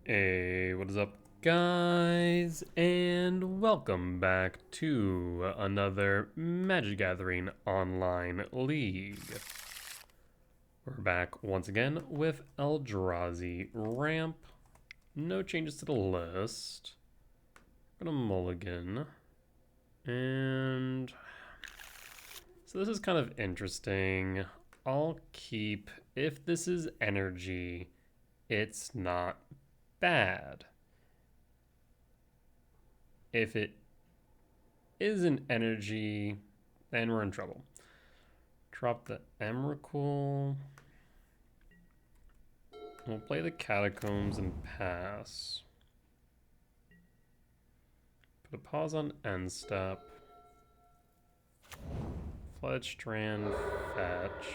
Hey, what is up, guys? And welcome back to another Magic Gathering Online League. We're back once again with Eldrazi Ramp. No changes to the list. We're gonna mulligan. And so this is kind of interesting. I'll keep, if this is energy, it's not bad. If it isn't energy, then we're in trouble. Drop the Emrakul. We'll play the Catacombs and pass. Put a pause on end step. Flood Strand, fetch.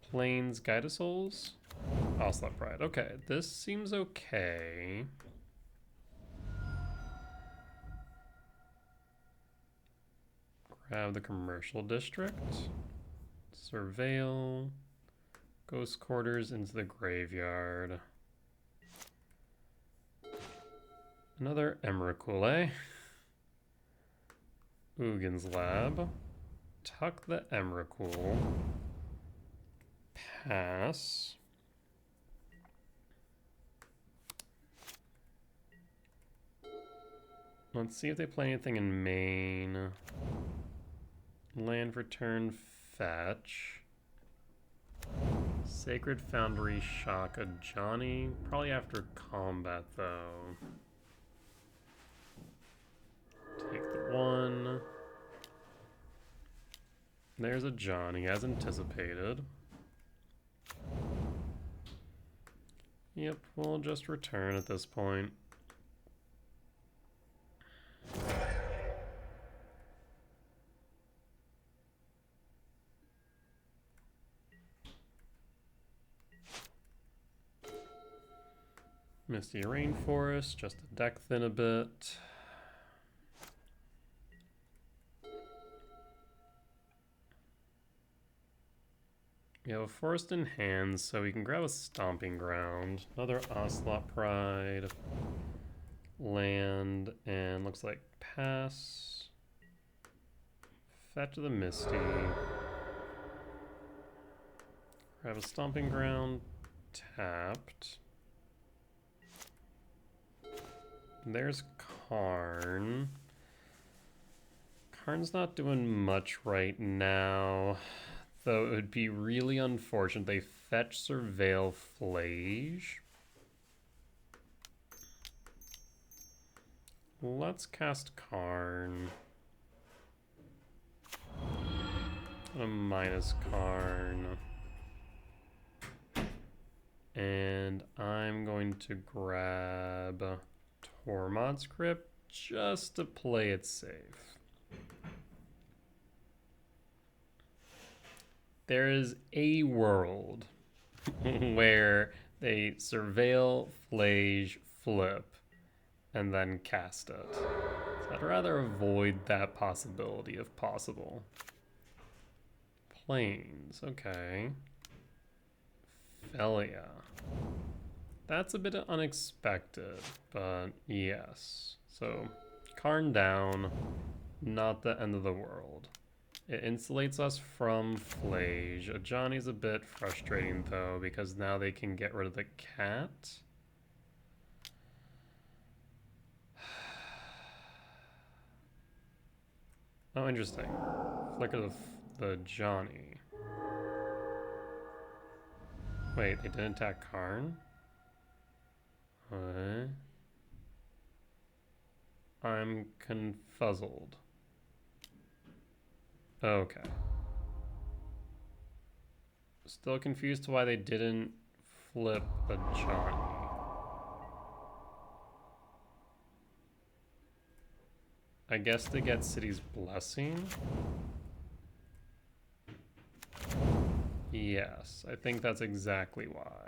Plains, Guide of Souls. Ocelot Pride. Okay, this seems okay. Grab the Commercial District. Surveil. Ghost Quarters into the graveyard. Another Emrakul, eh? Ugin's Lab. Tuck the Emrakul. Pass. Let's see if they play anything in main. Land for turn, fetch. Sacred Foundry, Shaka, Johnny. Probably after combat, though. Take the one. There's a Johnny, as anticipated. Yep, we'll just return at this point. Misty Rainforest, just to deck thin a bit. We have a forest in hand, so we can grab a Stomping Ground. Another Ocelot Pride. Land, and looks like pass. Fetch the Misty. Grab a Stomping Ground. Tapped. There's Karn. Karn's not doing much right now, though it would be really unfortunate. They fetch Surveil Flage. Let's cast Karn. A minus Karn. And I'm going to grab Tormod's Crypt just to play it safe. There is a world where they surveil, flage, flip, and then cast it. So I'd rather avoid that possibility if possible. Plains, okay. Felia. That's a bit unexpected, but yes. So, Karn down, not the end of the world. It insulates us from Flage. Johnny's a bit frustrating though, because now they can get rid of the cat. Oh, interesting. Flicker the Johnny. Wait, they didn't attack Karn? What? I'm confuzzled. Okay. Still confused to why they didn't flip a Johnny. I guess to get City's Blessing? Yes, I think that's exactly why.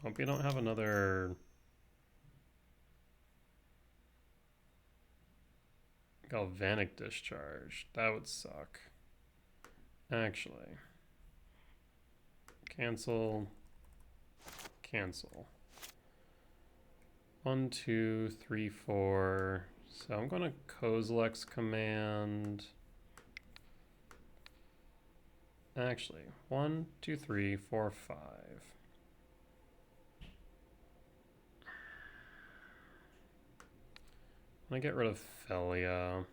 Hope you don't have another Galvanic Discharge. That would suck. Actually. Cancel. Cancel. 1, 2, 3, 4. So I'm going to Kozilek's command. Actually, 1, 2, 3, 4, 5. I'm going to get rid of Felia.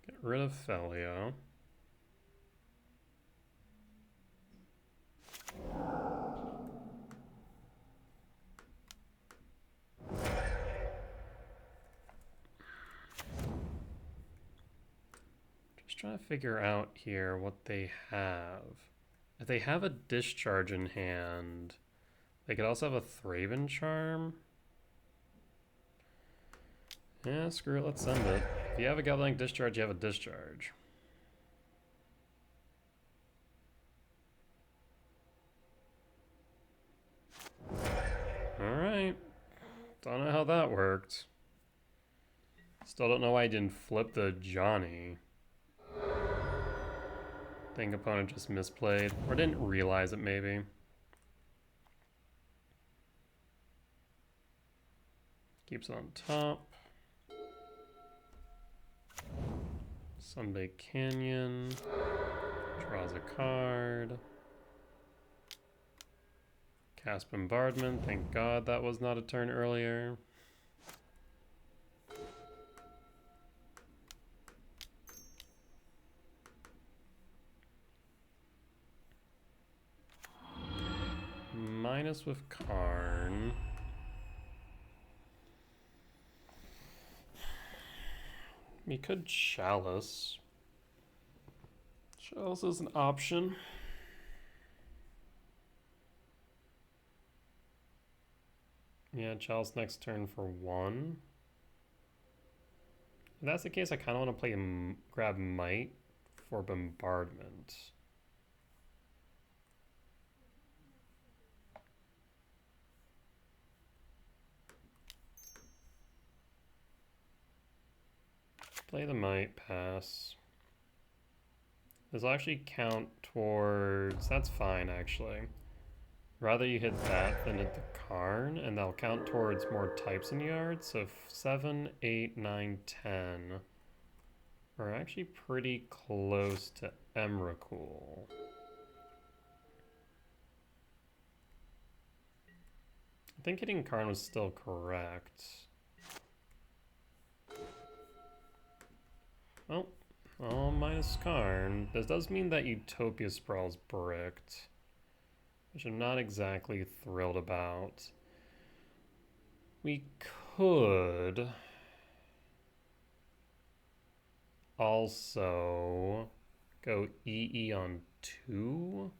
Get rid of Felia. Just trying to figure out here what they have. If they have a Discharge in hand, they could also have a Thraben Charm. Yeah, screw it, let's send it. If you have a Galvanic Discharge, you have a Discharge. Alright. Don't know how that worked. Still don't know why I didn't flip the Johnny. Think opponent just misplayed. Or didn't realize it, maybe. Keeps it on top. Sunbaked Canyon. Draws a card. Cast Bombardment. Thank God that was not a turn earlier. Minus with Karn. We could Chalice. Chalice is an option. Yeah, Chalice next turn for 1. If that's the case, I kind of want to play grab Might for Bombardment. Play the Might, pass. This will actually count towards... That's fine, actually. Rather you hit that than hit the Karn, and that'll count towards more types in yards. So 7, 8, 9, 10 are actually pretty close to Emrakul. I think hitting Karn was still correct. Oh, minus Karn. This does mean that Utopia Sprawl's bricked, which I'm not exactly thrilled about. We could also go EE on 2.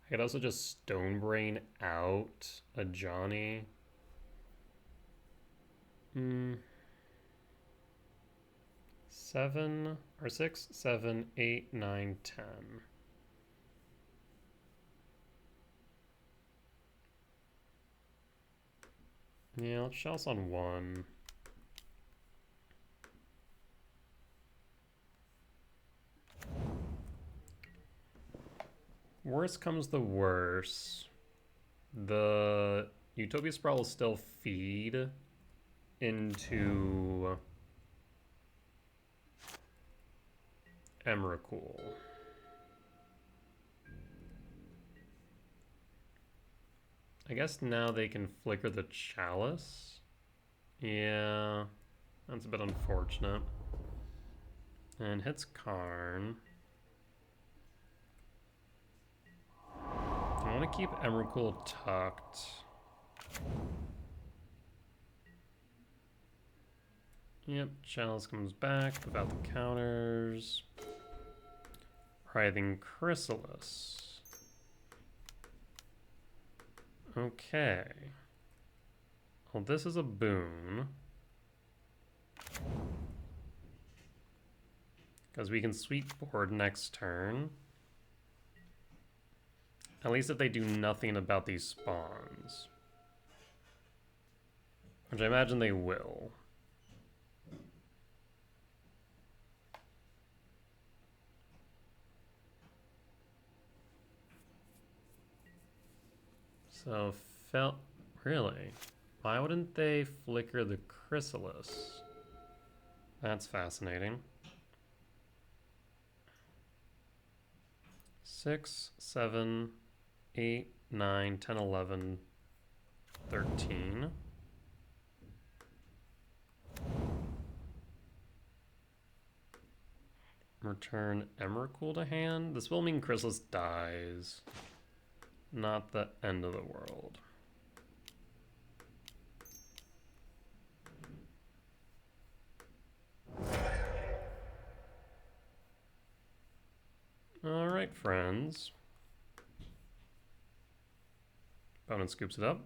I could also just Stonebrain out a Johnny. 7 or 6, 7, 8, 9, 10. Yeah, let's Chalice on 1. Worst comes the worst. The Utopia Sprawl will still feed into Emrakul. I guess now they can flicker the Chalice. Yeah, that's a bit unfortunate. And hits Karn. I want to keep Emrakul tucked. Yep, Chalice comes back without the counters. Writhing Chrysalis. Okay. Well, this is a boon. Because we can sweep board next turn. At least if they do nothing about these spawns. Which I imagine they will. So, really? Why wouldn't they flicker the chrysalis? That's fascinating. 6, 7, 8, 9, 10, 11, 13. Return Emrakul to hand. This will mean Chrysalis dies. Not the end of the world. Alright, friends. Opponent scoops it up.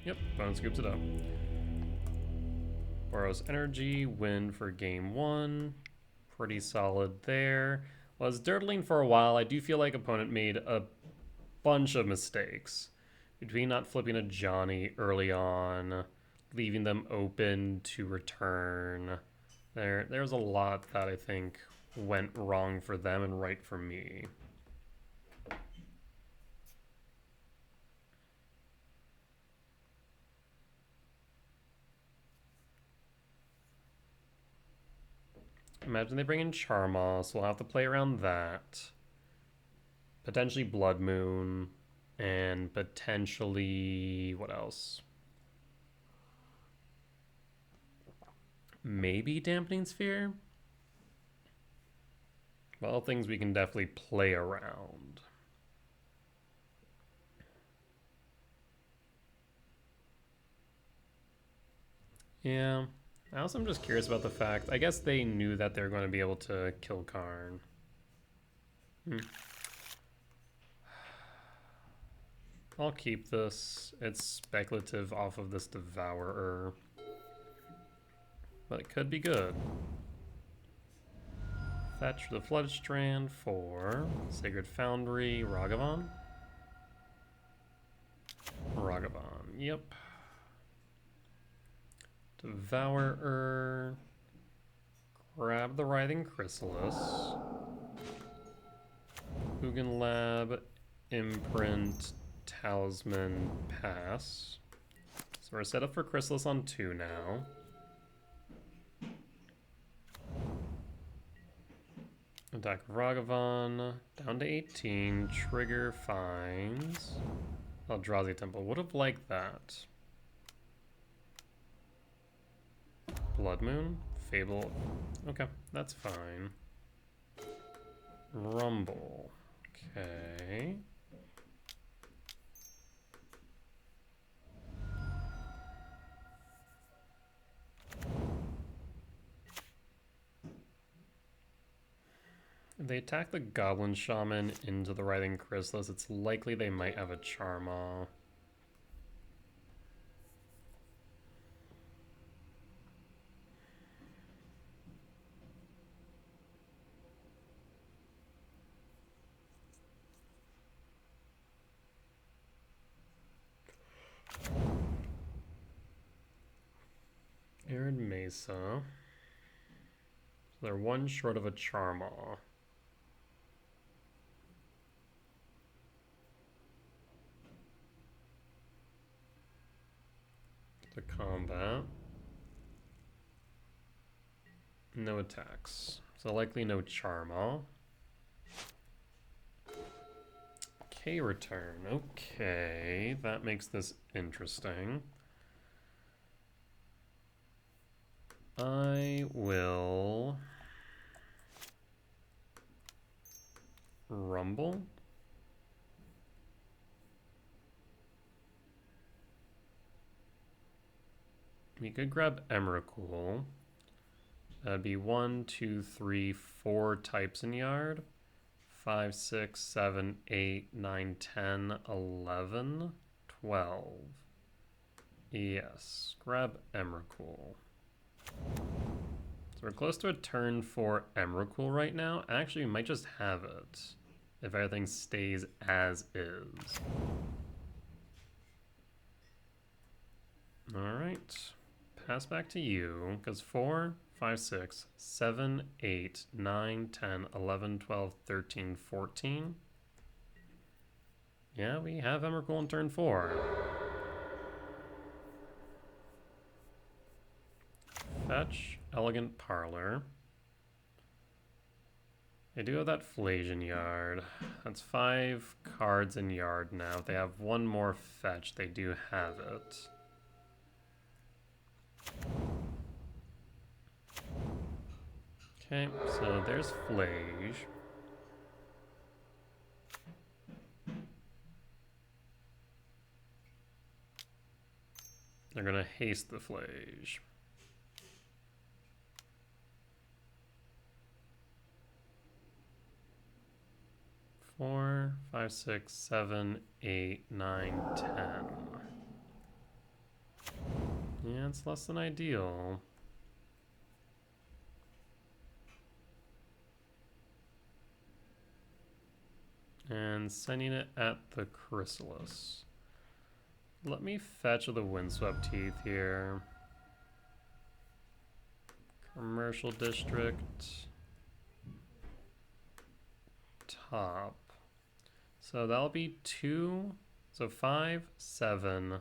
Yep, opponent scoops it up. Boros Energy, win for game 1. Pretty solid there. Was dirtling for a while. I do feel like opponent made a bunch of mistakes. Between not flipping a Johnny early on, leaving them open to return. There's a lot that I think went wrong for them and right for me. Imagine they bring in Charmoss. We'll have to play around that. Potentially Blood Moon. And potentially... what else? Maybe Dampening Sphere? Well, things we can definitely play around. Yeah. I also am just curious about the fact, I guess they knew that they were going to be able to kill Karn. I'll keep this. It's speculative off of this Devourer. But it could be good. Fetch the Flood Strand for Sacred Foundry, Ragavan. Ragavan, yep. Devourer. Grab the Writhing Chrysalis. Ugin Lab, Imprint, Talisman, pass. So we're set up for Chrysalis on 2 now. Attack Ragavan, down to 18, trigger finds. Eldrazi Temple, would have liked that. Blood Moon, Fable, okay, that's fine. Rumble, okay. If they attack the Goblin Shaman into the Writhing Chrysalis, it's likely they might have a Charmaw. Arid Mesa. So they're one short of a Charmaw. To combat. No attacks. So likely no Charmaw. K return. Okay, that makes this interesting. I will Rumble. We could grab Emrakul. That'd be 1, 2, 3, 4 types in yard. 5, 6, 7, 8, 9, 10, 11, 12. Yes, grab Emrakul. So we're close to a turn for Emrakul right now. Actually, we might just have it if everything stays as is. Alright. Pass back to you, because 4, 5, 6, 7, 8, 9, 10, 11, 12, 13, 14. Yeah, we have Emrakul on turn 4. Fetch, Elegant Parlor. They do have that Flasian Yard. That's 5 cards in Yard now. If they have one more fetch, they do have it. Okay, so there's Flage. They're gonna haste the Flage. Four, 5, 6, 7, 8, 9, 10. Yeah, it's less than ideal. And sending it at the Chrysalis. Let me fetch the Windswept Teeth here. Commercial District. Top. So that'll be 2. So 5, 7,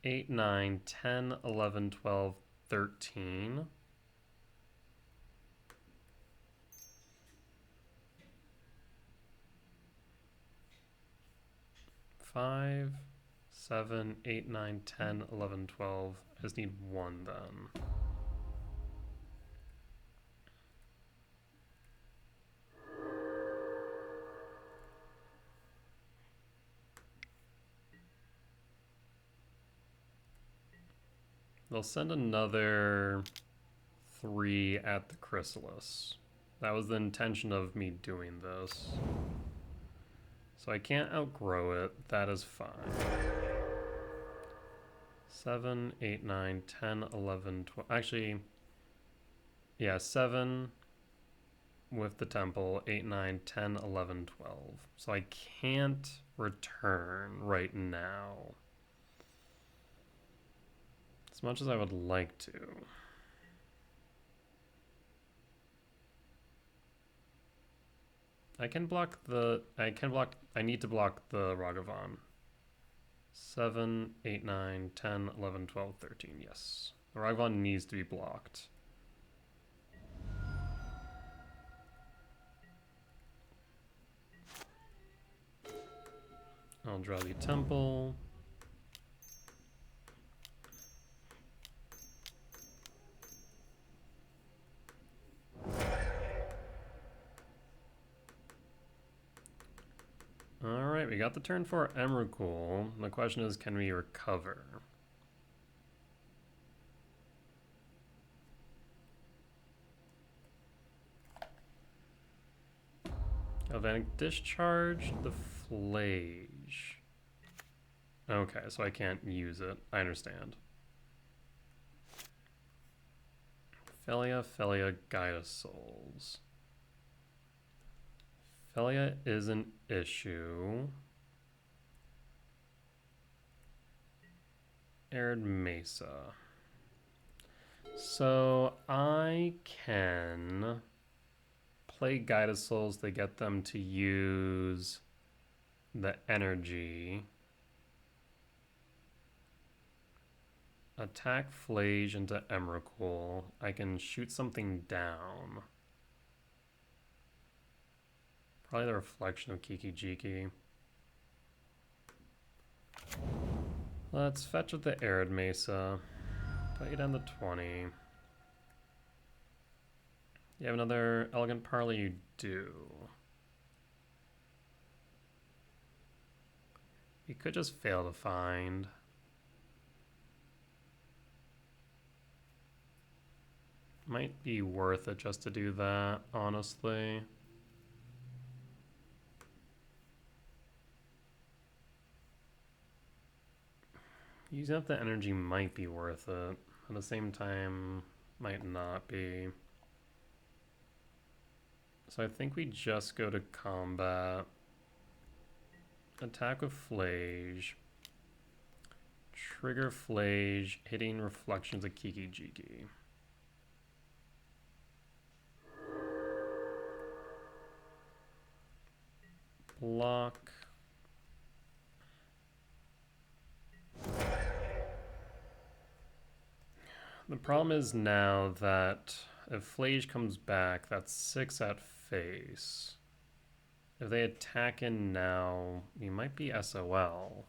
8, 9, 10, 11, 12, 13. Five, 7, 8, 9, 10, 11, 12. I just need 1 then. They'll send another 3 at the Chrysalis. That was the intention of me doing this. So I can't outgrow it. That is fine. 7, 8, 9, 10, 11, 12. Actually, yeah, 7 with the temple, 8, 9, 10, 11, 12. So I can't return right now. As much as I would like to. I need to block the Ragavan. 7, 8, 9, 10, 11, 12, 13, yes. The Ragavan needs to be blocked. Eldrazi Temple. Alright, we got the turn for Emrakul. The question is, can we recover? Galvanic Discharge, the Flage. Okay, so I can't use it. I understand. Felia, Guide of Souls. Felia is an issue. Arid Mesa. So I can play Guide of Souls to get them to use the energy. Attack Flage into Emrakul. I can shoot something down. Probably the reflection of Kiki Jiki. Let's fetch with the Arid Mesa. Play down the 20. You have another Elegant Parley? You do. You could just fail to find. Might be worth it just to do that, honestly. Using up the energy might be worth it. At the same time, might not be. So I think we just go to combat. Attack with Flage. Trigger Flage, hitting Reflections of Kiki Jiki. Block. The problem is now that if Flage comes back, that's 6 at face. If they attack in now, we might be SOL.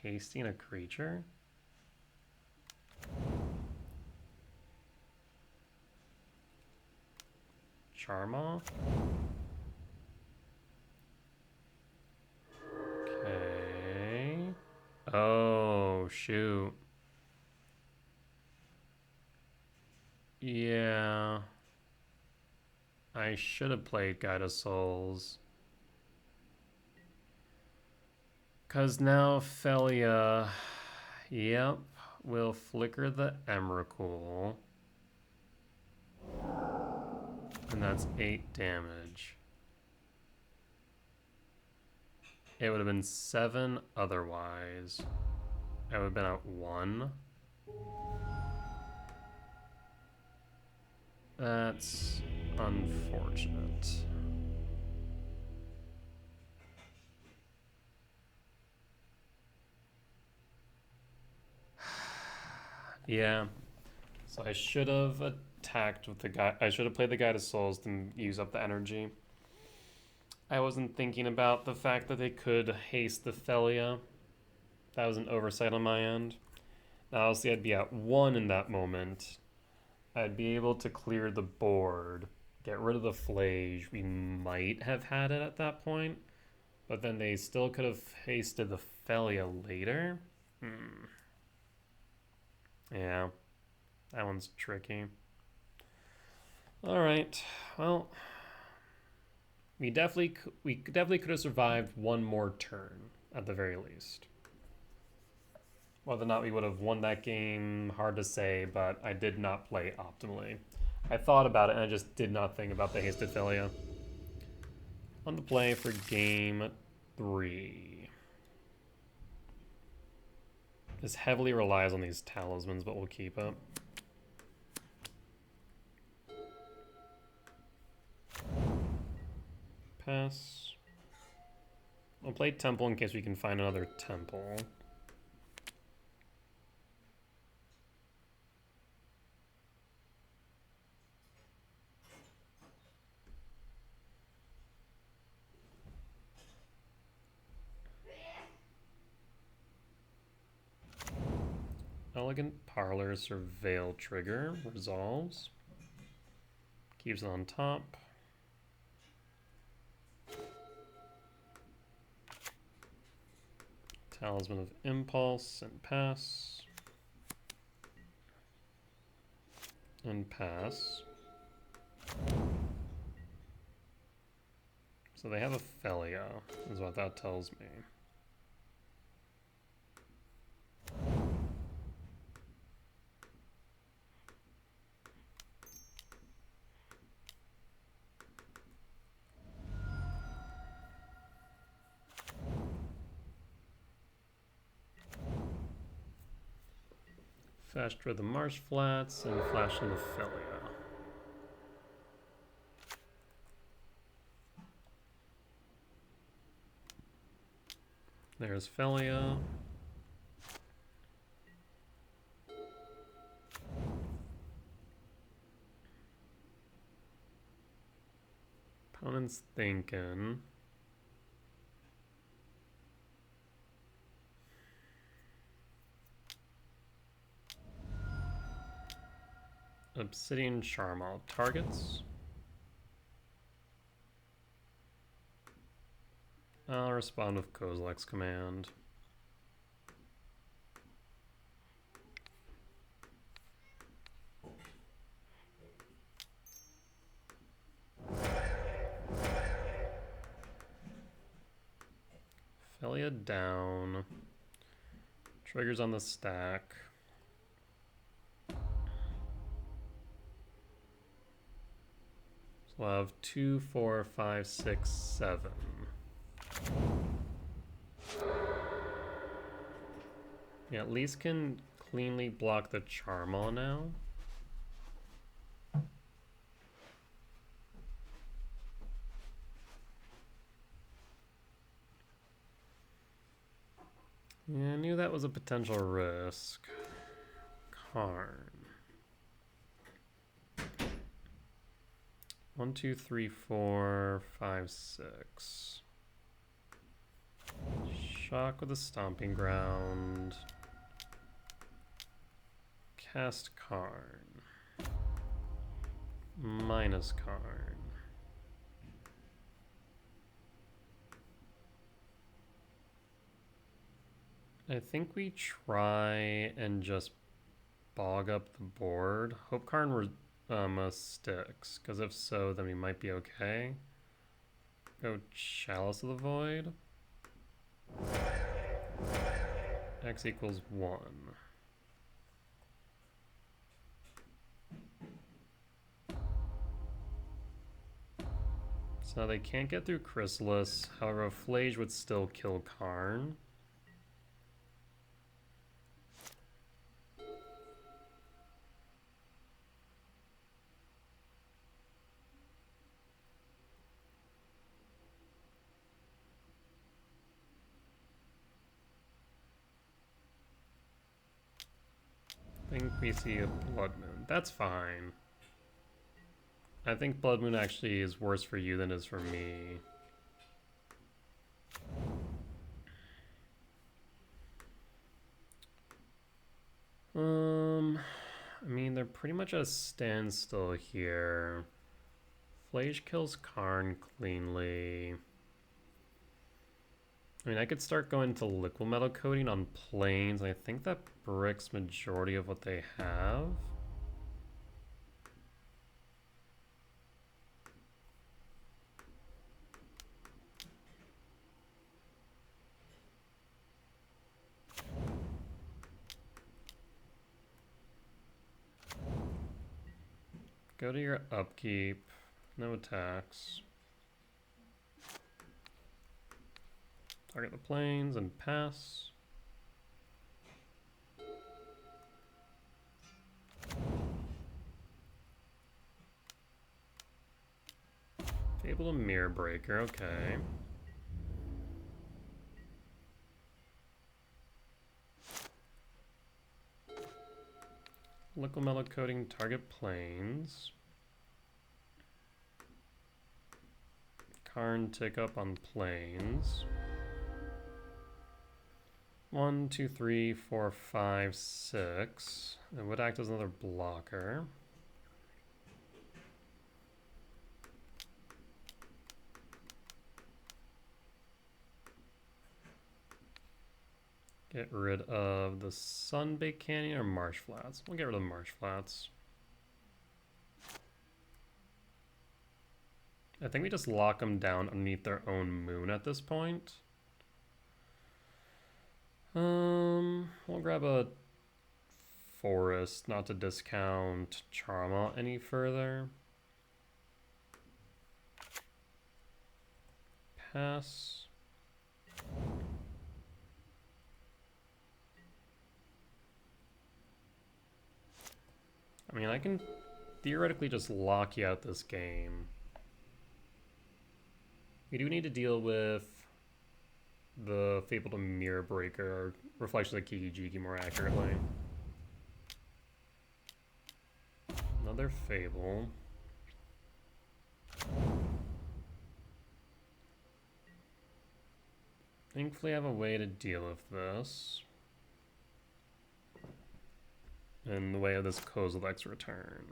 Hasting a creature? Charma? Okay. Oh, shoot. Yeah. I should have played Guide of Souls. Because now Felia, yep, will flicker the Emrakul. And that's 8 damage. It would have been 7 otherwise. I would have been at 1. That's unfortunate. Yeah. So I should have attacked with the guy. I should have played the Guide of Souls to use up the energy. I wasn't thinking about the fact that they could haste the Felia. That was an oversight on my end. Now, obviously, I'd be at 1 in that moment. I'd be able to clear the board, get rid of the Flage. We might have had it at that point, but then they still could have hasted the Felia later. Yeah, that one's tricky. All right, well, we definitely could have survived one more turn at the very least. Whether or not we would have won that game, hard to say, but I did not play optimally. I thought about it and I just did not think about the hasted Felia. On the play for game 3. This heavily relies on these talismans, but we'll keep it. Pass. We'll play Temple in case we can find another Temple. Elegant Parlor Surveil trigger resolves. Keeps it on top. Talisman of Impulse and pass. And pass. So they have a Felia, is what that tells me. Flash through the Marsh Flats and flash in the Felia. There's Felia. Opponent's thinking. Obsidian Charm all targets. I'll respond with Kozilek's command. Felia down. Triggers on the stack. So we'll have 2, 4, 5, 6, 7. Yeah, at least can cleanly block the Charmal now. Yeah, I knew that was a potential risk. Karn. 1, 2, 3, 4, 5, 6. Shock with a Stomping Ground. Cast Karn. Minus Karn. I think we try and just bog up the board. Hope Karn sticks, because if so, then we might be okay. Go Chalice of the Void. X equals 1. So they can't get through Chrysalis. However, a Flage would still kill Karn. I think we see a Blood Moon. That's fine. I think Blood Moon actually is worse for you than it is for me. I mean, they're pretty much at a standstill here. Flage kills Karn cleanly. I mean, I could start going to liquid metal coating on planes. I think that bricks majority of what they have. Go to your upkeep. No attacks. Target the planes and pass. Able to Mirror Breaker, okay. Liquid metal coating, target planes. Karn tick up on planes. 1, 2, 3, 4, 5, 6. It would act as another blocker. Get rid of the Sunbaked Canyon or Marsh Flats. We'll get rid of the Marsh Flats. I think we just lock them down underneath their own moon at this point. We'll grab a Forest, not to discount Charma any further. Pass. I mean, I can theoretically just lock you out this game. We do need to deal with the Fable to Mirror Breaker, or Reflection of the Kiki-Jiki more accurately. Another Fable. Thankfully, I have a way to deal with this. In the way of this Kozilek's return.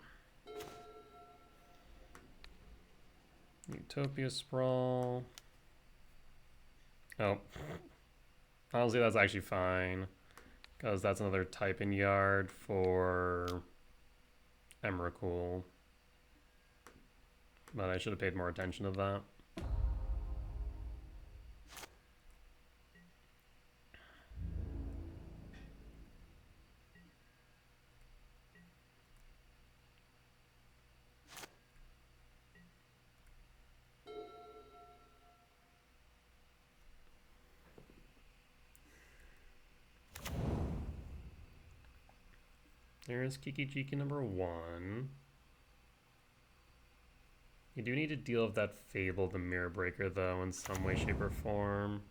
Utopia Sprawl. Oh. Honestly, that's actually fine. Because that's another type-in yard for Emrakul. But I should have paid more attention to that. There's Kiki Jiki number 1. You do need to deal with that Fable, the Mirror Breaker, though, in some way, shape, or form.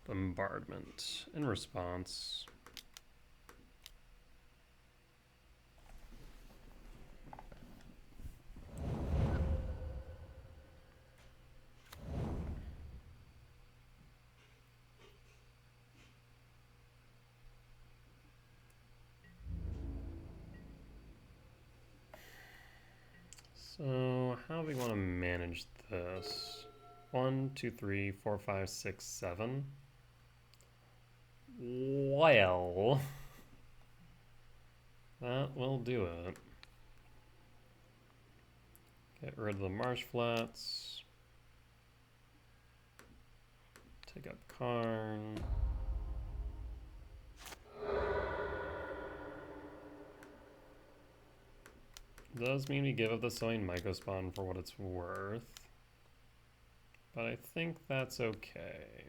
Bombardment. In response. So, how do we want to manage this? 1, 2, 3, 4, 5, 6, 7. Well, that will do it. Get rid of the marsh flats. Take up Karn. Does mean we give up the Sowing Microspawn for what it's worth. But I think that's okay.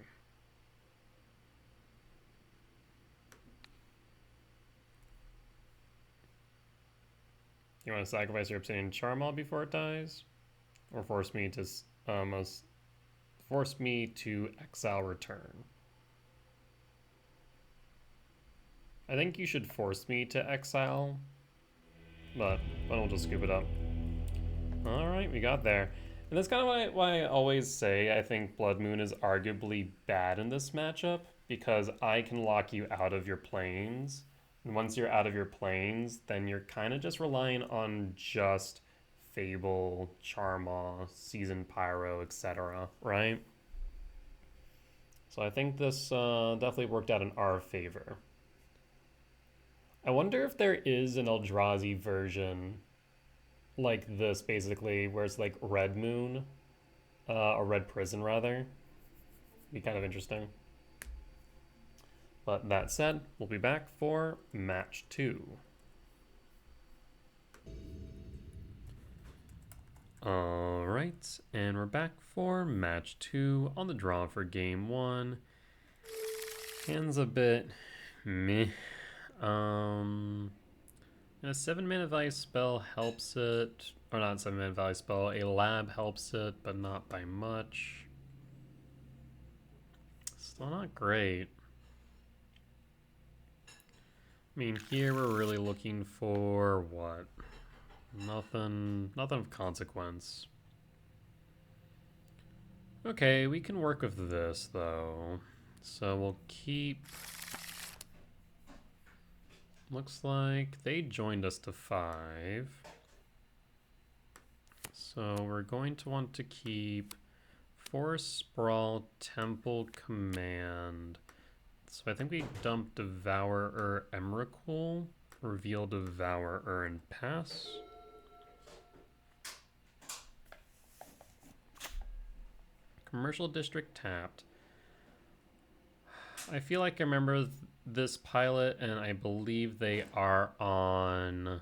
You want to sacrifice your Obsidian Charmaw before it dies? Or force me to exile return? I think you should force me to exile, but I will just scoop it up. Alright, we got there. And that's kind of why I always say I think Blood Moon is arguably bad in this matchup, because I can lock you out of your planes. And once you're out of your planes, then you're kind of just relying on just Fable, Charmaw, Seasoned Pyro, etc., right? So I think this definitely worked out in our favor. I wonder if there is an Eldrazi version like this, basically, where it's like Red Moon, or Red Prison, rather. Be kind of interesting. But that said, we'll be back for match 2. Alright, and we're back for match 2 on the draw for game 1. Hand's a bit meh. And a 7-mana value spell helps it, or not 7-mana value spell, a lab helps it, but not by much. Still not great. I mean, here we're really looking for what? Nothing of consequence. Okay, we can work with this though. So we'll keep. Looks like they joined us to 5. So we're going to want to keep Forest Sprawl, Temple Command. So I think we dump Devourer, Emrakul, reveal Devourer, and pass. Commercial District tapped. I feel like I remember this pilot, and I believe they are on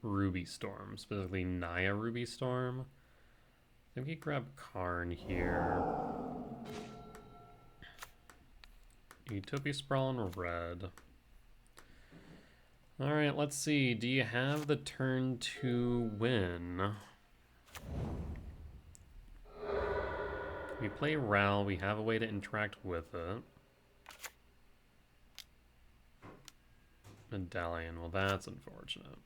Ruby Storm, specifically Naya Ruby Storm. I think we grab Karn here. Utopia Sprawl in red. Alright, let's see. Do you have the turn to win? We play Ral, we have a way to interact with it. Medallion, well that's unfortunate.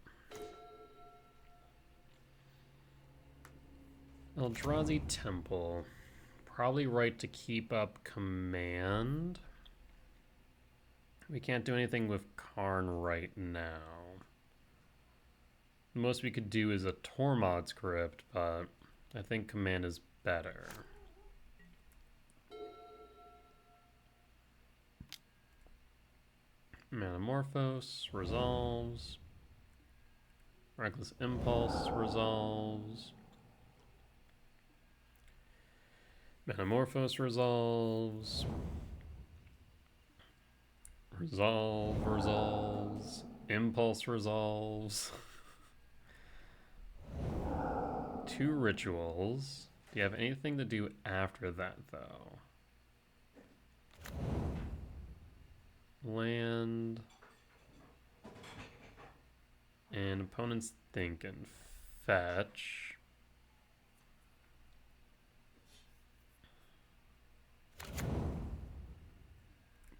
Eldrazi Temple. Probably right to keep up command. We can't do anything with Karn right now. The most we could do is a Tormod script, but I think command is better. Manamorphose resolves. Reckless Impulse resolves. Manamorphose resolves. Resolves. Impulse resolves. 2 rituals. Do you have anything to do after that, though? Land. And opponent's thinking fetch.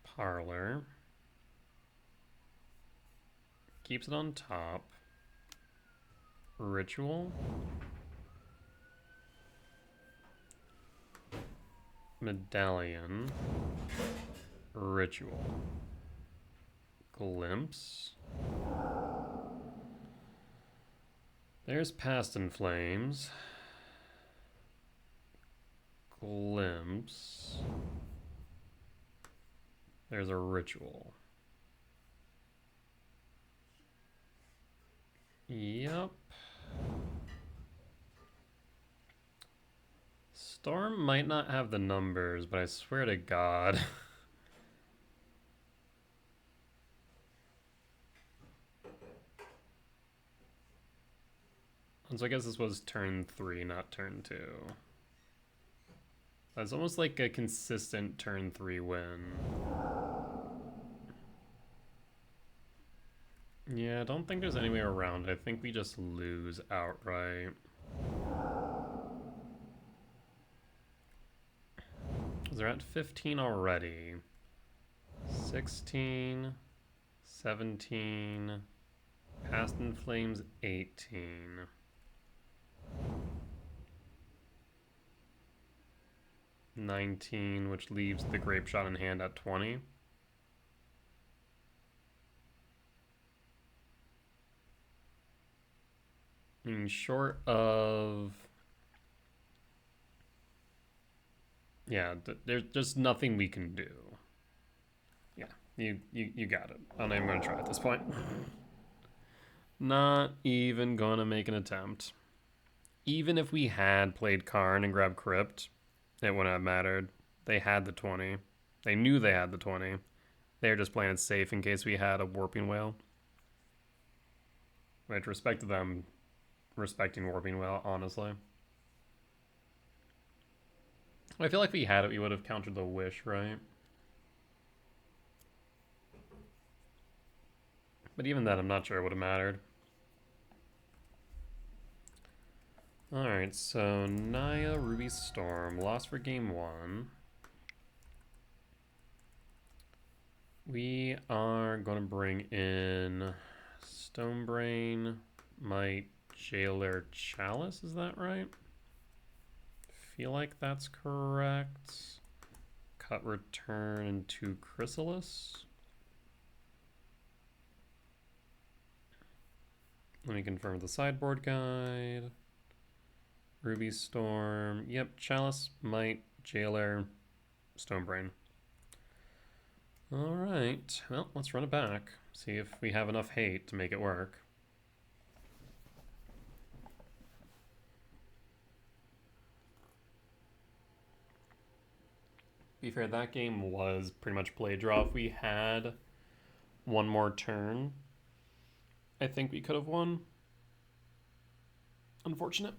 Parlor. Keeps it on top. Ritual. Medallion. Ritual. Glimpse. There's Past in Flames. Glimpse. There's a ritual. Yep. Storm might not have the numbers, but I swear to God. So I guess this was turn 3, not turn 2. That's almost like a consistent turn 3 win. Yeah, I don't think there's any way around it. I think we just lose outright. They're at 15 already. 16, 17, Past in Flames 18. 19, which leaves the Grape Shot in hand at 20. I mean, short of... Yeah, there's just nothing we can do. Yeah, you got it. I'm not even going to try at this point. Not even going to make an attempt. Even if we had played Karn and grabbed Crypt, it wouldn't have mattered. They had the 20. They knew they had the 20. They were just playing it safe in case we had a Warping Whale. Which, respect to them respecting Warping Whale, honestly. I feel like if we had it, we would have countered the Wish, right? But even then, I'm not sure it would have mattered. Alright, so Naya, Ruby Storm, lost for game 1. We are going to bring in Stonebrain, Might, Jailer, Chalice, is that right? Feel like that's correct. Cut, return, into Chrysalis. Let me confirm the sideboard guide. Ruby Storm. Yep, Chalice, Might, Jailer, Stonebrain. Alright, well, let's run it back. See if we have enough hate to make it work. To be fair, that game was pretty much play draw. If we had one more turn, I think we could have won. Unfortunate.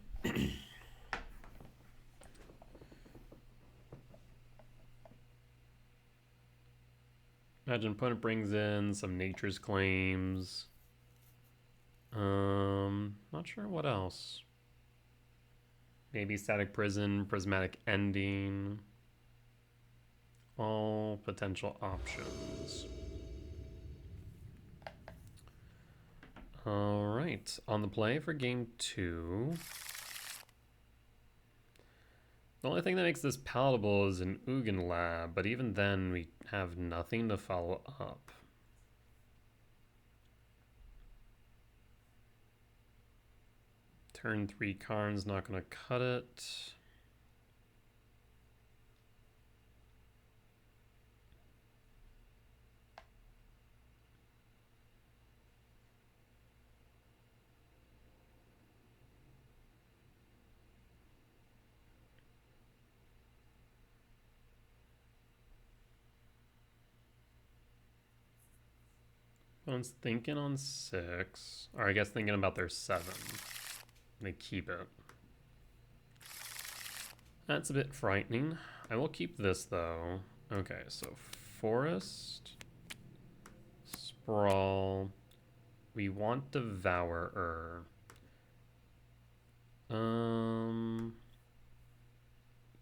Imagine opponent brings in some Nature's Claims. Not sure what else. Maybe Static Prison, Prismatic Ending. All potential options. Alright, on the play for game 2. The only thing that makes this palatable is an Ugin Lab, but even then we have nothing to follow up. Turn 3 Karn's not going to cut it. One's thinking on 6, or I guess thinking about their 7. They keep it. That's a bit frightening. I will keep this though. Okay, so Forest, Sprawl. We want Devourer.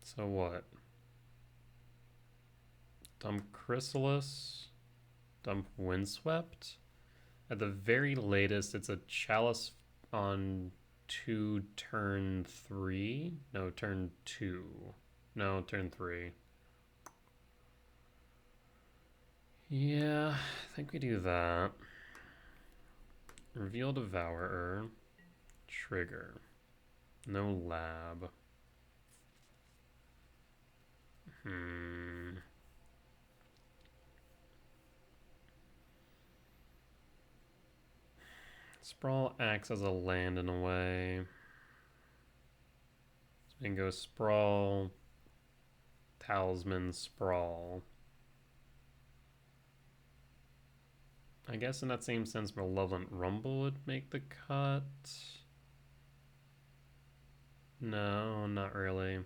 So what? Dump Chrysalis. Dump Windswept. At the very latest, it's a Chalice on turn 3. No, turn 2. No, turn 3. Yeah, I think we do that. Reveal Devourer. Trigger. No lab. Sprawl acts as a land in a way. So we can go Sprawl, Talisman, Sprawl. I guess in that same sense, Malevolent Rumble would make the cut. No, not really.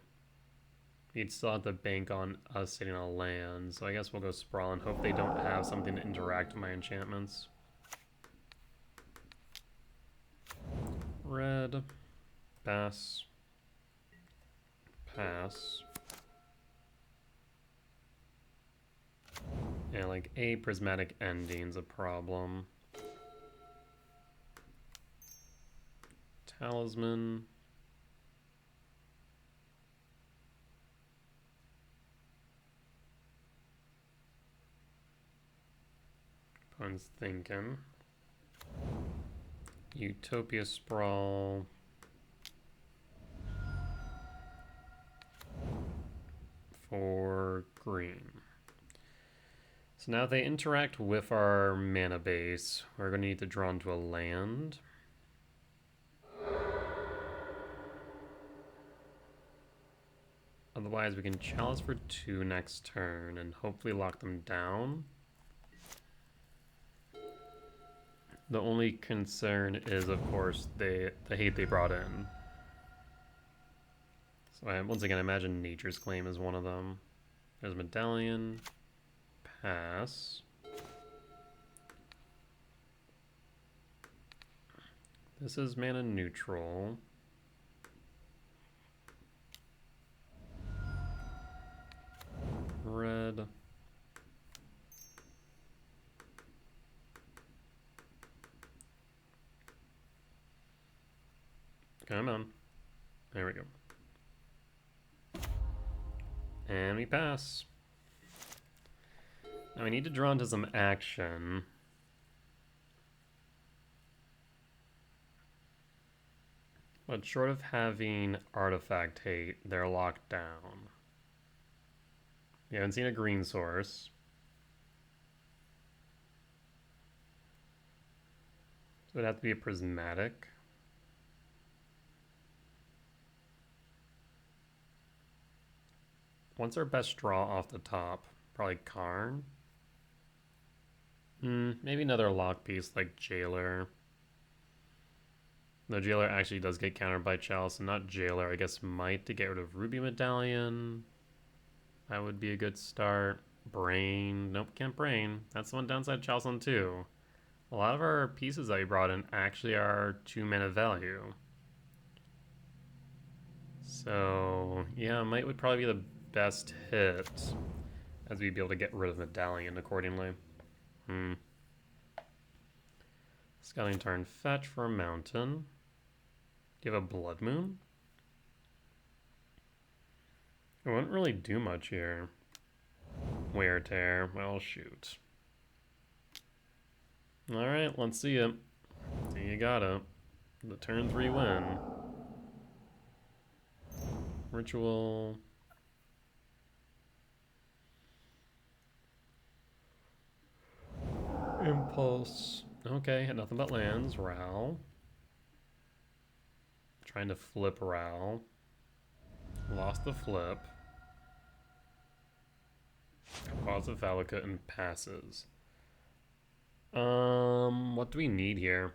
You'd still have to bank on us sitting on land, so I guess we'll go Sprawl and hope they don't have something to interact with my enchantments. Red. Pass. Pass. Yeah, like a prismatic ending's a problem. Talisman. Opponent's thinking. Utopia Sprawl. For green. So now if they interact with our mana base, we're going to need to draw into a land. Otherwise, we can Chalice for 2 next turn and hopefully lock them down. The only concern is, of course, the hate they brought in. So once again, I imagine Nature's Claim is one of them. There's Medallion. Pass. This is mana neutral. Red. Come on. There we go. And we pass. Now we need to draw into some action. But short of having artifact hate, they're locked down. We haven't seen a green source. So it'd have to be a prismatic. What's our best draw off the top? Probably Karn. Maybe another lock piece like Jailer. The Jailer actually does get countered by Chalice, and not Jailer. I guess might to get rid of Ruby Medallion. That would be a good start. Brain. Nope, can't Brain. That's the one downside Chalice on 2. A lot of our pieces that we brought in actually are 2 mana value. So, yeah, Might would probably be the best hit, as we'd be able to get rid of Medallion accordingly. Scouting turn, fetch for a mountain. Do you have a Blood Moon? It wouldn't really do much here. Wear Tear. Well, shoot. Alright, let's see it. You got it. The turn 3 win. Ritual. Impulse. Okay, had nothing but lands. Ral. Trying to flip Ral. Lost the flip. Positive Valakut and passes. What do we need here?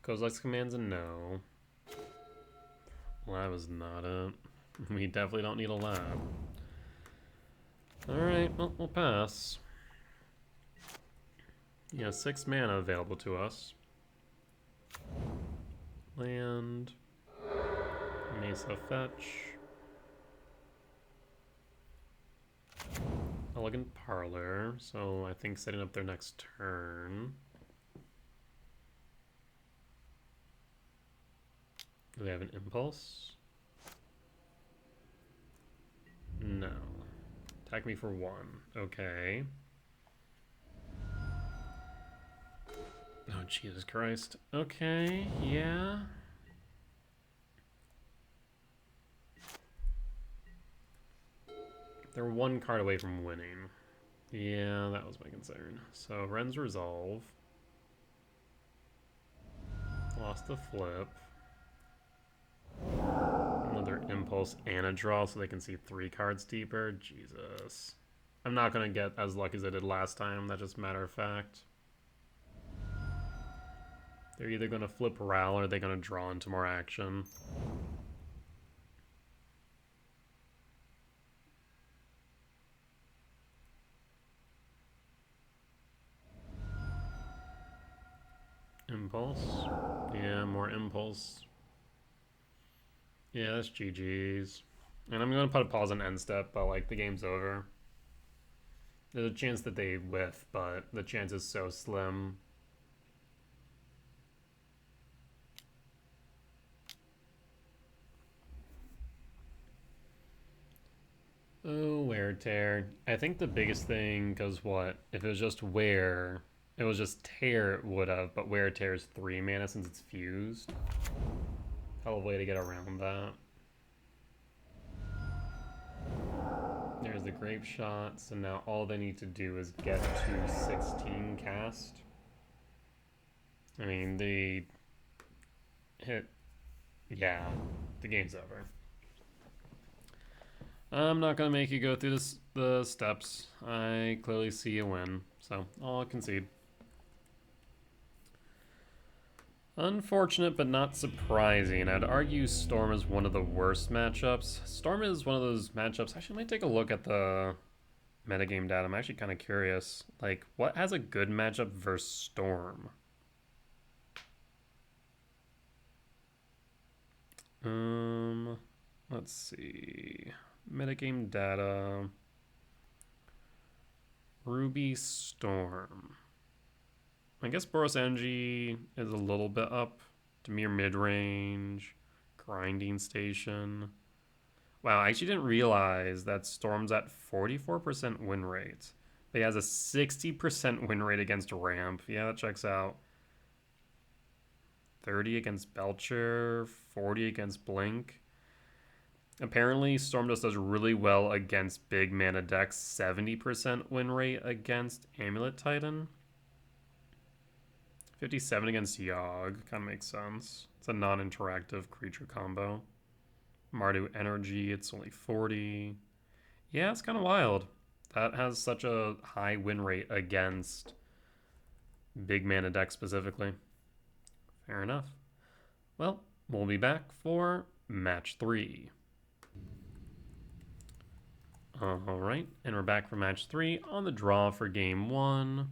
Kozilek's commands a no. Lab is not it. We definitely don't need a lab. Alright, well, we'll pass. Yeah, 6 mana available to us. Land. Mesa fetch. Elegant Parlor, so I think setting up their next turn. Do they have an impulse? No. Attack me for 1. Okay. Oh, Jesus Christ. Okay, yeah. They're 1 card away from winning. Yeah, that was my concern. So, Ren's Resolve. Lost the flip. Another impulse and a draw so they can see 3 cards deeper. Jesus. I'm not going to get as lucky as I did last time. That's just matter of fact. They're either going to flip Ral or they're going to draw into more action. Impulse. Yeah, more impulse. Yeah, that's GG's. And I'm going to put a pause on end step, but like the game's over. There's a chance that they whiff, but the chance is so slim. Oh, wear tear. I think the biggest thing, because what? If it was just wear, it was just tear, it would have, but wear tear is 3 mana since it's fused. Hell of a way to get around that. There's the grape shot, so now all they need to do is get to 16 cast. I mean, they hit. Yeah, the game's over. I'm not going to make you go through the steps. I clearly see a win, so I'll concede. Unfortunate, but not surprising. I'd argue Storm is one of the worst matchups. Storm is one of those matchups. Actually, I might take a look at the metagame data. I'm actually kind of curious. Like, what has a good matchup versus Storm? Let's see. Metagame data. Ruby Storm. I guess Boros Energy is a little bit up. Demir mid-range. Grinding Station. Wow, I actually didn't realize that Storm's at 44% win rate. But he has a 60% win rate against Ramp. Yeah, that checks out. 30 against Belcher. 40 against Blink. Apparently, Storm just does really well against big mana decks. 70% win rate against Amulet Titan. 57 against Yogg. Kind of makes sense. It's a non-interactive creature combo. Mardu Energy, it's only 40. Yeah, it's kind of wild. That has such a high win rate against big mana decks specifically. Fair enough. Well, we'll be back for match 3. Alright, and we're back for match 3 on the draw for game 1.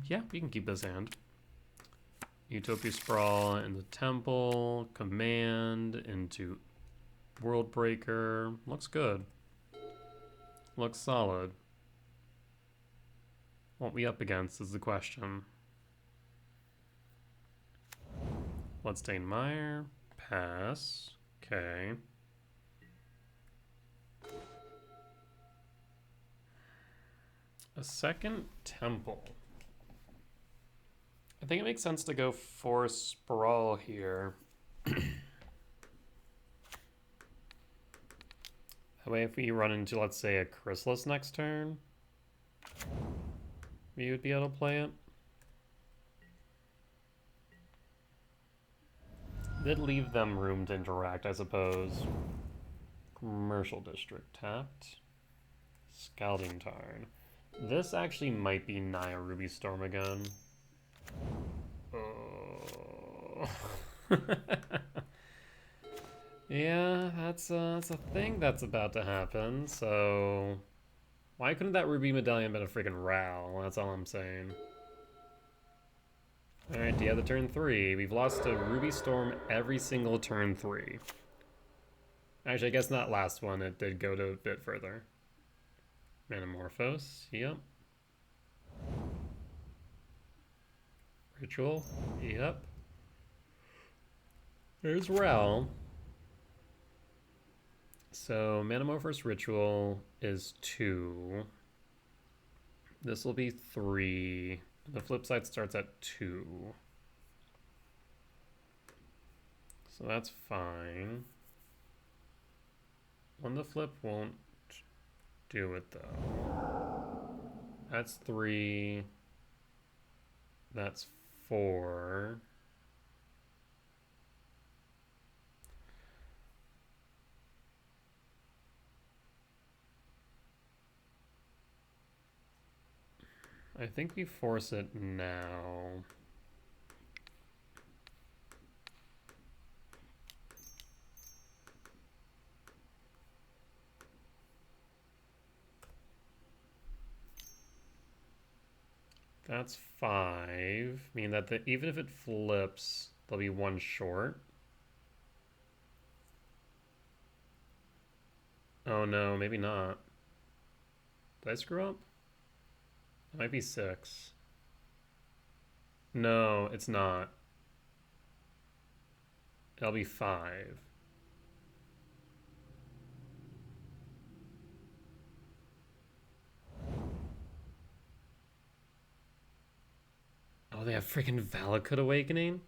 Yeah, we can keep this hand. Utopia Sprawl in the Temple, Command into World Breaker. Looks good. Looks solid. What we up against is the question. Bloodstained Mire. Pass. Okay. A second Temple. I think it makes sense to go for Sprawl here. That way if we run into, let's say, a Chrysalis next turn, we would be able to play it. Did leave them room to interact, I suppose. Commercial District tapped. Scalding Tarn. This actually might be Naya Ruby Storm again. Oh. Yeah, that's a thing that's about to happen, so... Why couldn't that Ruby Medallion been a freaking Ral? That's all I'm saying. Alright, do you have the turn 3? We've lost to Ruby Storm every single turn 3. Actually, I guess not last one, it did go to a bit further. Manamorphose, yep. Ritual, yep. There's Ral. So, Manamorphose Ritual is 2. This will be 3. The flip side starts at 2. So that's fine. When the flip won't do it though. That's 3. That's 4. I think we force it now. That's 5. Meaning that even if it flips, there'll be 1 short. Oh no, maybe not. Did I screw up? It might be 6. No, it's not. It'll be 5. Oh, they have freaking Valakut Awakening?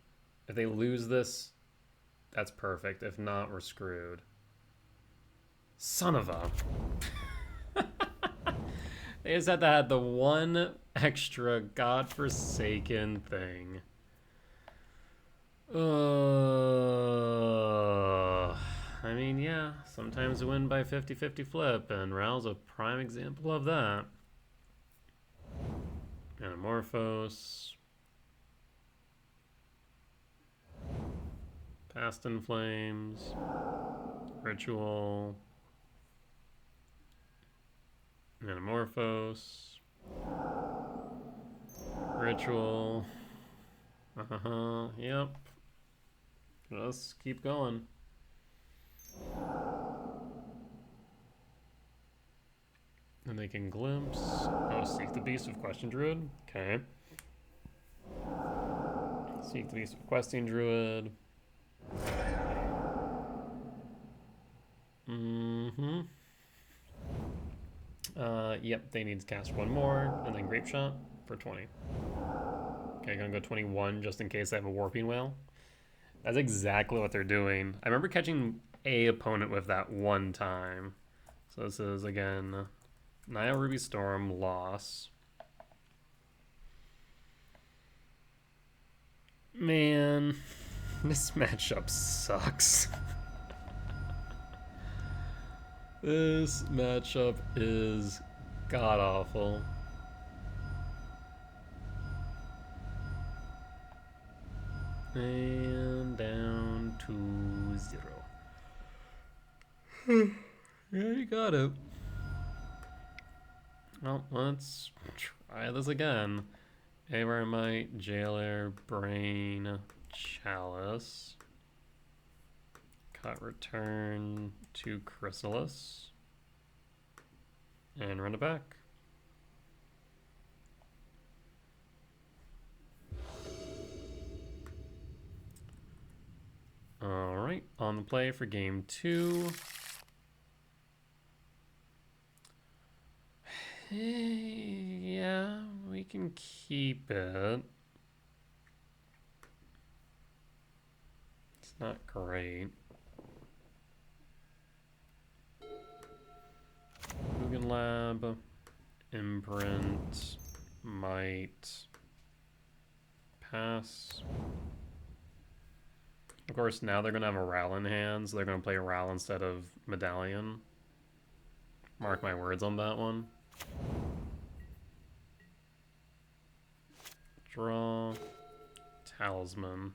If they lose this, that's perfect. If not, we're screwed. Son of a... They just had to add the one extra godforsaken thing. I mean, yeah, sometimes you win by 50-50 flip, and Ral's a prime example of that. Anamorphose. Past in Flames. Ritual. Anamorphose. Ritual. Yep. Just keep going. And they can glimpse. Oh, Seek the Beast of Question Druid. Okay. Seek the Beast of Questing Druid. Yep, they need to cast 1 more, and then Grape Shot for 20. Okay, gonna go 21 just in case I have a Warping Whale. That's exactly what they're doing. I remember catching a opponent with that one time. So this is, again, Naya Ruby Storm, loss. Man, this matchup sucks. This matchup is god-awful. And down to 0. Yeah, you got it. Well, let's try this again. Avermite, Jailer, Brain, Chalice. Cut return to Chrysalis. And run it back. Alright, on the play for game 2. Yeah, we can keep it. It's not great. Mugen Lab, Imprint, Might, pass. Of course, now they're going to have a Ral in hand, so they're going to play a Ral instead of Medallion. Mark my words on that one. Draw. Talisman.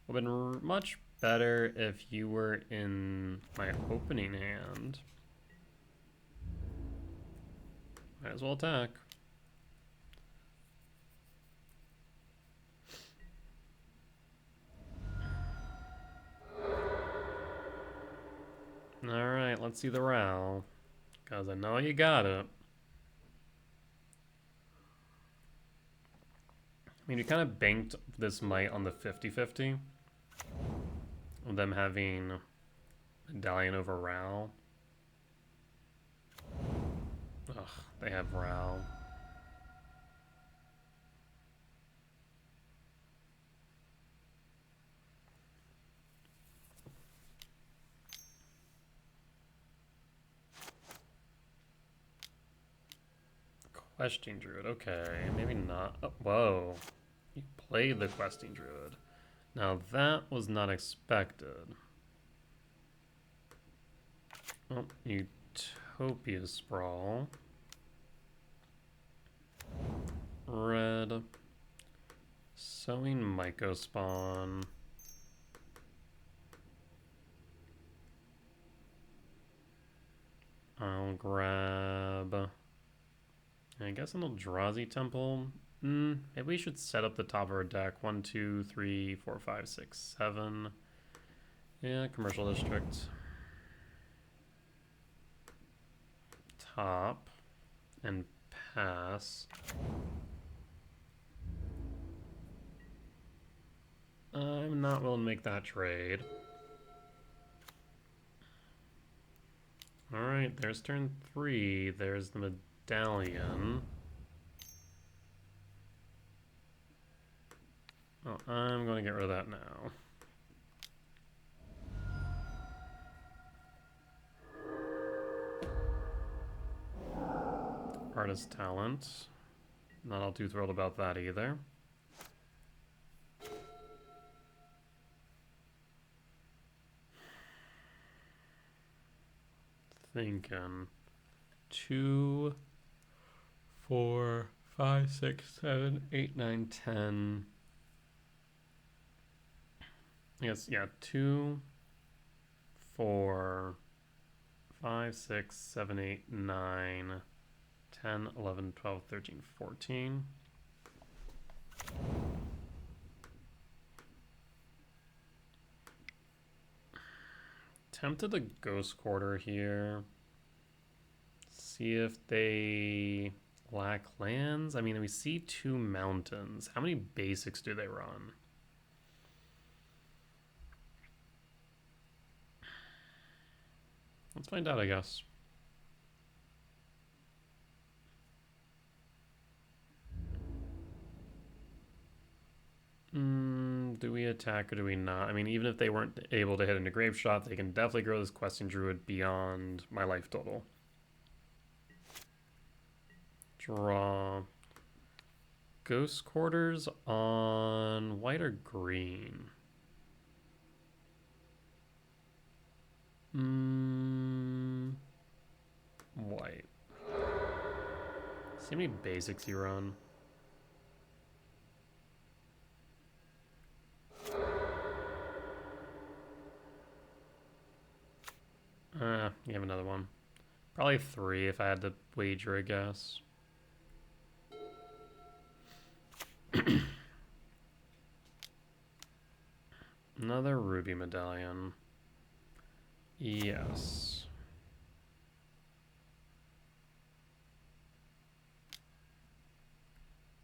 Would have been much better if you were in my opening hand. Might as well attack. Alright, let's see the row. Because I know you got it. I mean, we kind of banked this might on the 50-50. Of them having Medallion over Row. Ugh, they have Row. Questing Druid, okay, maybe not. Oh, whoa, you played the Questing Druid. Now that was not expected. Oh, Utopia Sprawl. Red. Sowing Mycospawn. I'll grab... I guess an Eldrazi Temple. Maybe we should set up the top of our deck. 1, 2, 3, 4, 5, 6, 7. Yeah, Commercial District. Top. And pass. I'm not willing to make that trade. Alright, there's turn 3. There's the Medallion. Oh, I'm going to get rid of that now. Artist Talent. Not all too thrilled about that either. Thinking 2, 4, 5, 6, 7, 8, 9, 10. Yes, yeah, 2, 4, 5, 6, 7, 8, 9, 10, 11, 12, 13, 14. Tempted the Ghost Quarter here. See if they lack lands. I mean, we see 2 mountains. How many basics do they run? Let's find out, I guess. Do we attack or do we not? I mean, even if they weren't able to hit into Grave Shot, they can definitely grow this Questing Druid beyond my life total. Draw. Ghost Quarters on white or green? White. See how many basics you run. You have another one. Probably 3 if I had to wager, I guess. Another Ruby Medallion. Yes.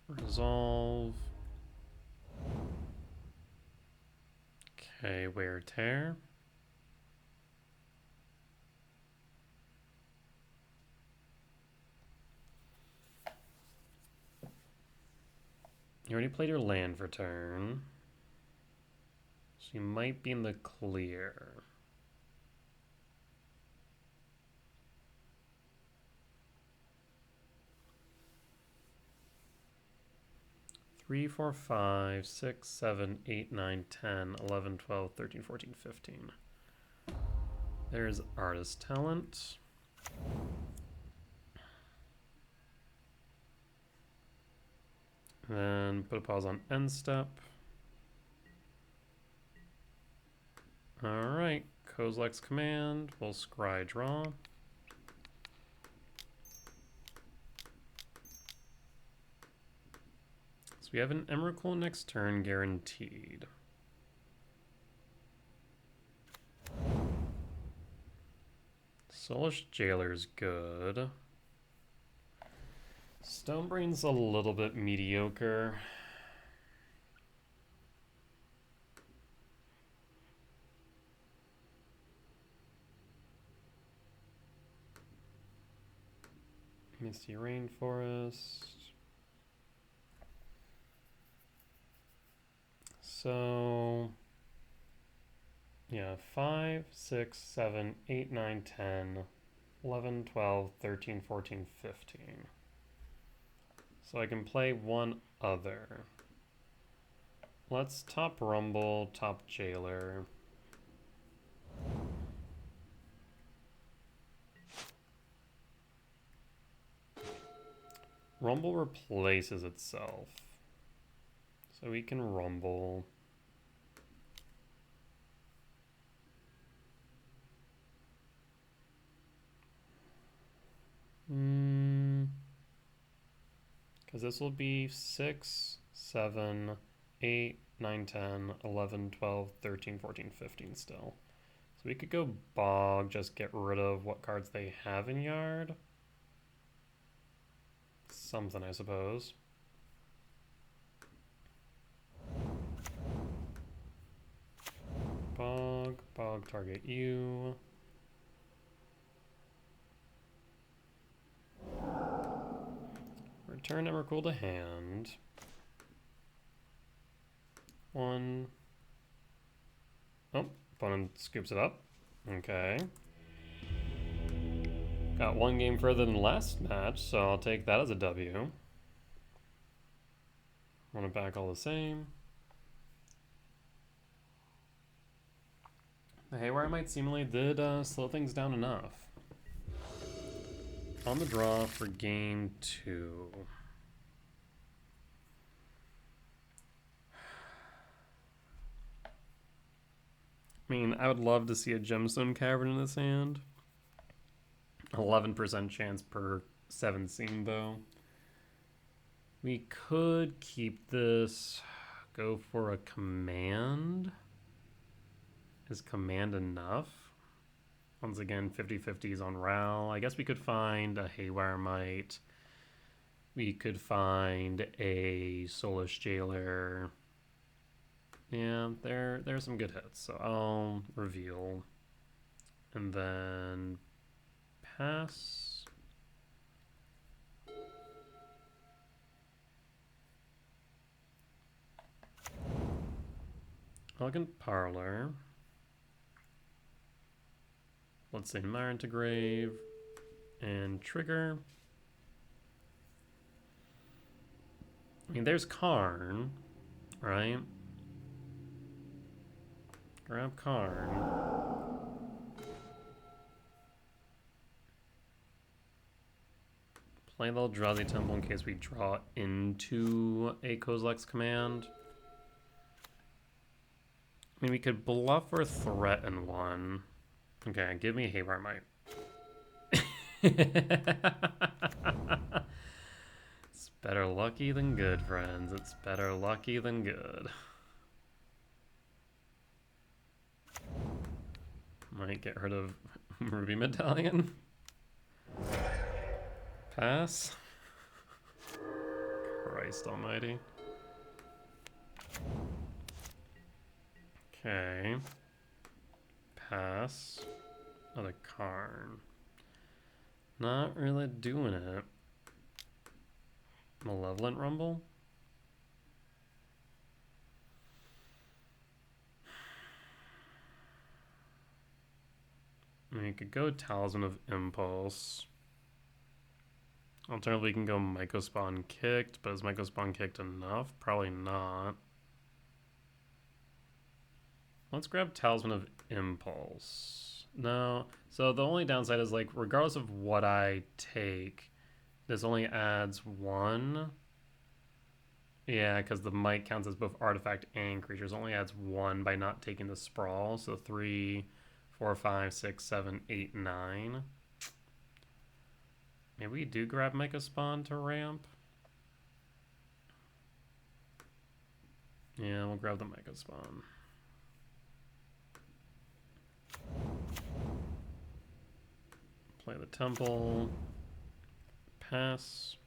Resolve. Okay, Wear Tear. You already played your land for turn. So you might be in the clear. Three, 4, 5, 6, 7, 8, 9, 10, 11, 12, 13, 14, 15. There's Artist Talent. Then put a pause on end step. Alright, Kozilek's command. We'll scry draw. So we have an Emrakul next turn guaranteed. Soulish Jailer's good. Stonebrain's a little bit mediocre. Misty Rainforest. So, yeah, 5, 6, 7, 8, 9, 10, 11, 12, 13, 14, 15. So I can play one other. Let's top Rumble, top Jailer. Rumble replaces itself. So we can Rumble. Because this will be 6, 7, 8, 9, 10, 11, 12, 13, 14, 15 still. So we could go Bog, just get rid of what cards they have in Yard. Something, I suppose. Bog, target you. Return Emrakul to hand. 1. Oh, opponent scoops it up. Okay. Got one game further than last match, so I'll take that as a W. Want it back all the same. The Haywire Might seemingly did slow things down enough. On the draw for game 2. I mean, I would love to see a Gemstone Cavern in this hand. 11% chance per 7 seam, though. We could keep this, go for a command. Is command enough? Once again, 50-50s on Ral. I guess we could find a Haywire Might. We could find a Soulish Jailer. Yeah, there's some good hits. So I'll reveal. And then pass. Elegant Parlor. Let's say Mire into Grave and trigger. I mean, there's Karn, right? Grab Karn. Play the Eldrazi Temple in case we draw into a Kozilek's command. I mean, we could bluff or threaten one. Okay, give me a Haywire Might. It's better lucky than good, friends. It's better lucky than good. Might get rid of Ruby Medallion. Pass. Christ almighty. Okay. Pass. Another Karn. Not really doing it. Malevolent Rumble? I mean, you could go Talisman of Impulse. Alternatively, we can go Mycospawn Kicked, but is Mycospawn Kicked enough? Probably not. Let's grab Talisman of Impulse. No. So the only downside is, like, regardless of what I take, this only adds 1. Yeah, because the might counts as both artifact and creatures. Only adds 1 by not taking the sprawl. So 3, 4, 5, 6, 7, 8, 9. Maybe we do grab Mega Spawn to ramp. Yeah, we'll grab the Mega Spawn. Play the Temple. Pass.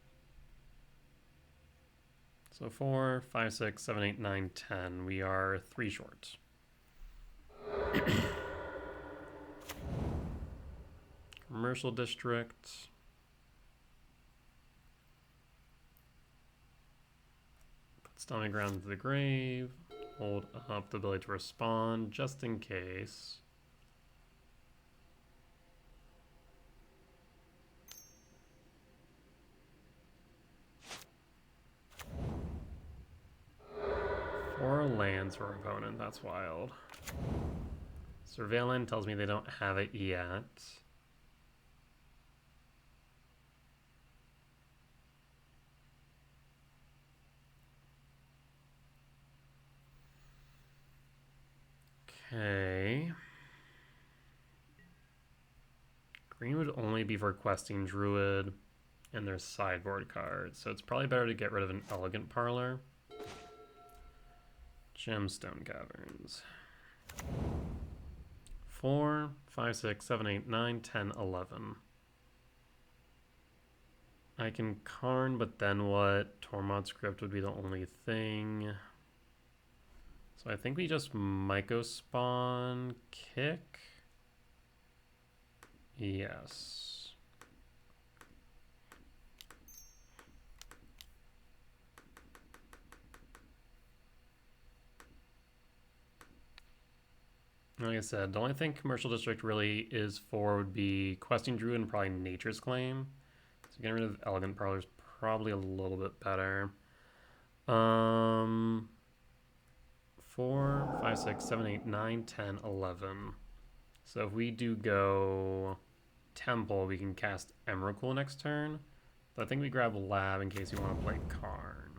So 4, 5, 6, 7, 8, 9, 10. We are 3 short. Commercial District. Put Stomping Ground into the grave. Hold up the ability to respond just in case. Four lands for our opponent. That's wild. Surveillance tells me they don't have it yet. Okay. Green would only be for questing Druid and their sideboard cards, so it's probably better to get rid of an Elegant Parlor. Gemstone Caverns. 4, 5, 6, 7, 8, 9, 10, 11. I can Karn, but then what? Tormod Script would be the only thing. So I think we just Myco Spawn kick. Yes. Like I said, the only thing Commercial District really is for would be Questing Druid and probably Nature's Claim. So getting rid of Elegant Parlor is probably a little bit better. 4, 5, 6, 7, 8, 9, 10, 11. So if we do go Temple, we can cast Emrakul next turn. But I think we grab Lab in case you want to play Karn.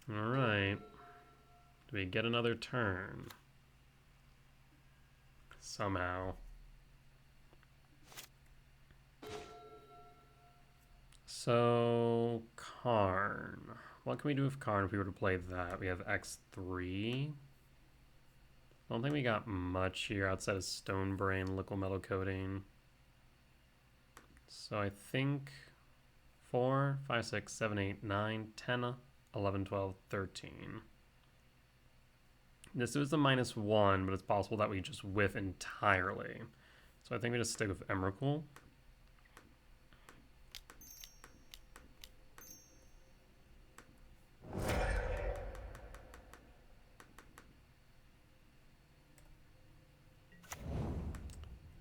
Alright. Do we get another turn? Somehow. So, Karn. What can we do with Karn if we were to play that? We have X3. I don't think we got much here outside of Stone Brain, Liquid Metal Coating. So I think 4, 5, 6, 7, 8, 9, 10, 11, 12, 13. This is a -1, but it's possible that we just whiff entirely. So I think we just stick with Emrakul.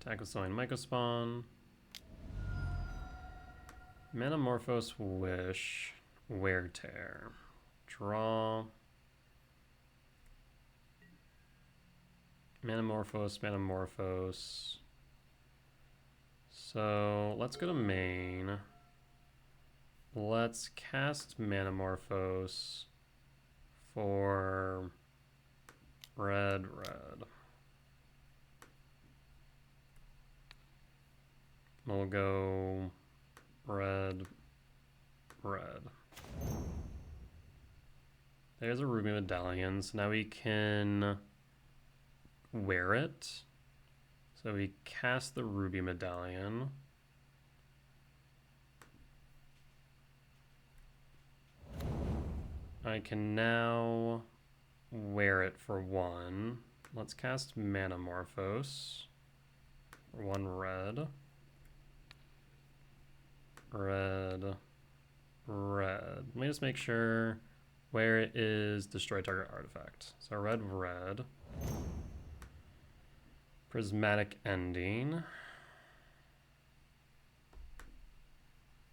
Attack with Sowing Mycospawn. Metamorphose Wish. Wear Tear. Draw. Metamorphose. So let's go to main. Let's cast Metamorphose for red. We'll go red. There's a Ruby Medallion, so now we can wear it. So we cast the Ruby Medallion. I can now wear it for 1. Let's cast Metamorphose for 1 red. Red. Let me just make sure where it is destroy target artifact. So red. Prismatic Ending.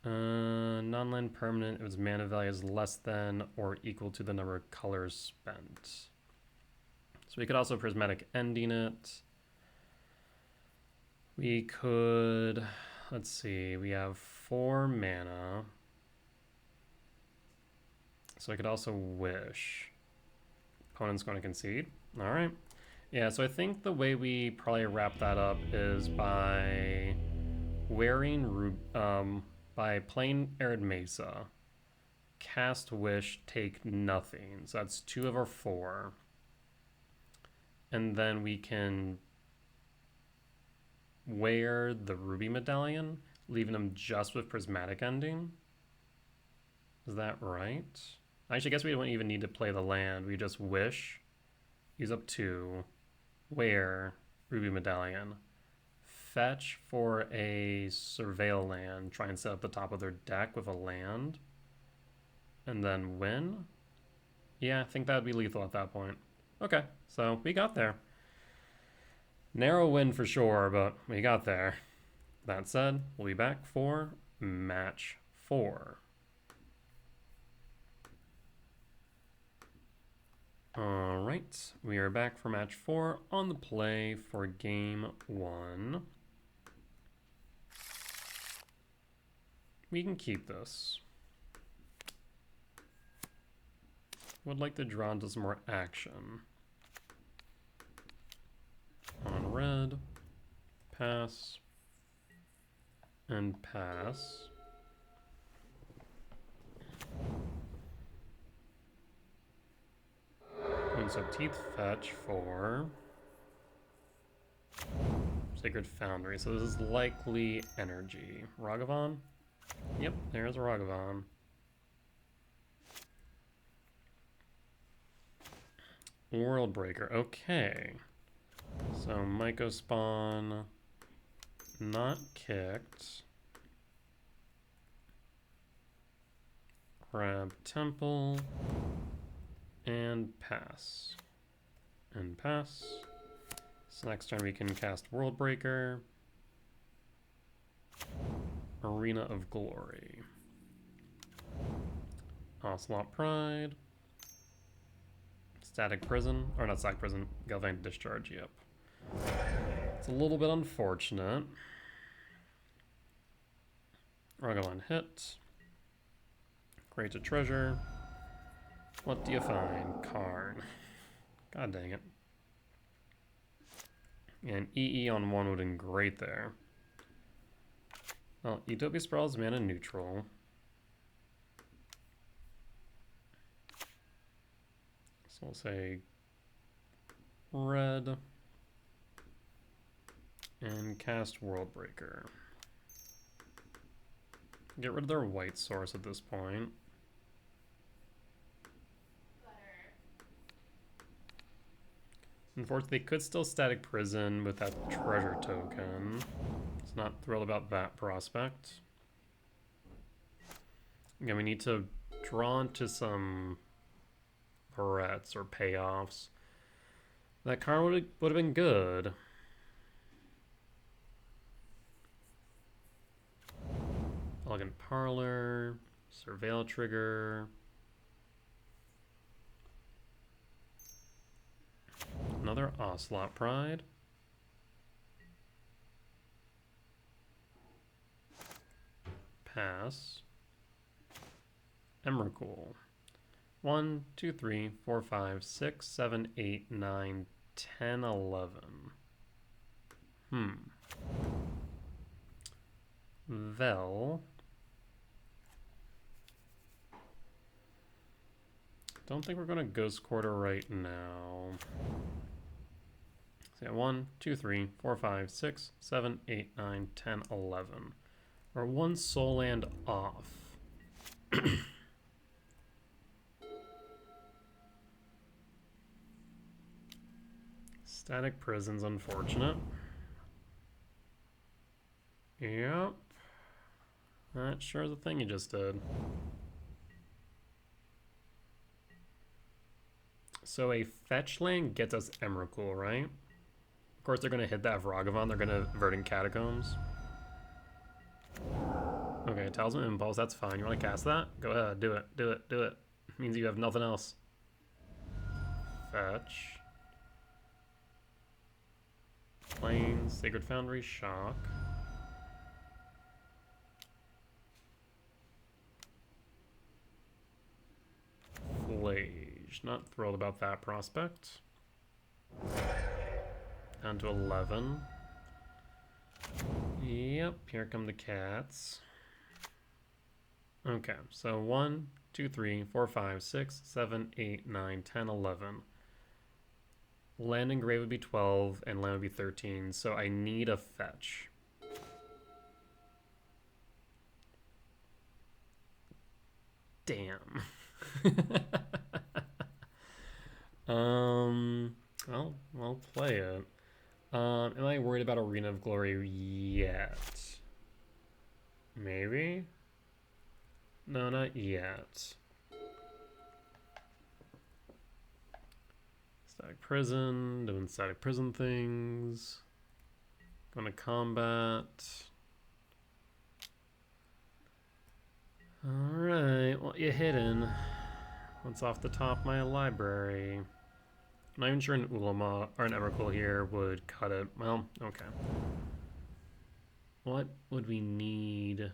Non-land permanent. Its mana value is less than or equal to the number of colors spent. So we could also Prismatic Ending it. We could, let's see, we have 4 mana. So I could also wish. Opponent's going to concede. All right. Yeah, so I think the way we probably wrap that up is by by playing Arid Mesa, cast Wish, take nothing. So that's 2 of our 4. And then we can wear the Ruby Medallion, leaving them just with Prismatic Ending. Is that right? Actually, I guess we don't even need to play the land. We just wish, use up 2, wear Ruby Medallion, fetch for a Surveil land, try and set up the top of their deck with a land, and then win? Yeah, I think that would be lethal at that point. Okay, so we got there. Narrow win for sure, but we got there. That said, we'll be back for match 4. Alright, we are back for match 4 on the play for game 1. We can keep this. Would like to draw into some more action. On red, pass, and pass. And so Teeth fetch for Sacred Foundry. So this is likely energy. Ragavan? Yep, there's a Ragavan. World Breaker. Okay. So Myco Spawn not kicked. Grab Temple and pass. And pass. So next turn we can cast World Breaker. Arena of Glory. Ocelot Pride. Static Prison, or not Static Prison, Galvanic Discharge, yep. It's a little bit unfortunate. Ragavan hit. Create a treasure. What do you find? Karn. God dang it. And EE on 1 would have been great there. Well, Utopia Sprawl is mana neutral. So we'll say red and cast World Breaker. Get rid of their white source at this point. Unfortunately, they could still Static Prison with that treasure token. It's not thrilled about that prospect. Again, we need to draw into some threats or payoffs. That card would have been good. Elegant Parlor, Surveil Trigger. Another Ocelot Pride. Pass. Emrakul. 1, 2, 3, 4, 5, 6, 7, 8, 9, 10, 11. Vel. Don't think we're going to Ghost Quarter right now. So yeah, 1, 2, 3, 4, 5, 6, 7, 8, 9, 10, 11. We're 1 soul land off. Static Prison's unfortunate. Yep. That sure is a thing you just did. So a fetch land gets us Emrakul, right? Of course they're going to hit that Ragavan. They're going to Verdant Catacombs. Okay, Talisman Impulse, that's fine. You want to cast that? Go ahead, do it, do it, do it. Means you have nothing else. Fetch. Plains, Sacred Foundry, Shock. Flage. Not thrilled about that prospect. Down to 11. Yep, here come the cats. Okay, so 1, 2, 3, 4, 5, 6, 7, 8, 9, 10, 11. Land and grave would be 12, and land would be 13, so I need a fetch. Damn. I'll play it. Am I worried about Arena of Glory yet? Maybe? No, not yet. Static Prison, doing static prison things. Going to combat. Alright, well, you're hidden. What's off the top of my library? I'm not even sure an Ulama or an Emrakul here would cut it. Well, okay. What would we need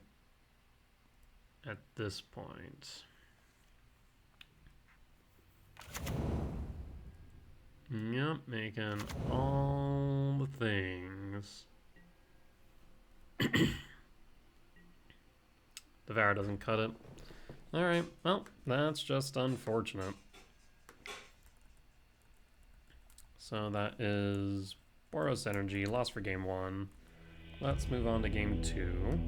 at this point? Yep, making all the things. Devour doesn't cut it. Alright, well, that's just unfortunate. So that is Boros Energy, lost for game 1. Let's move on to game 2.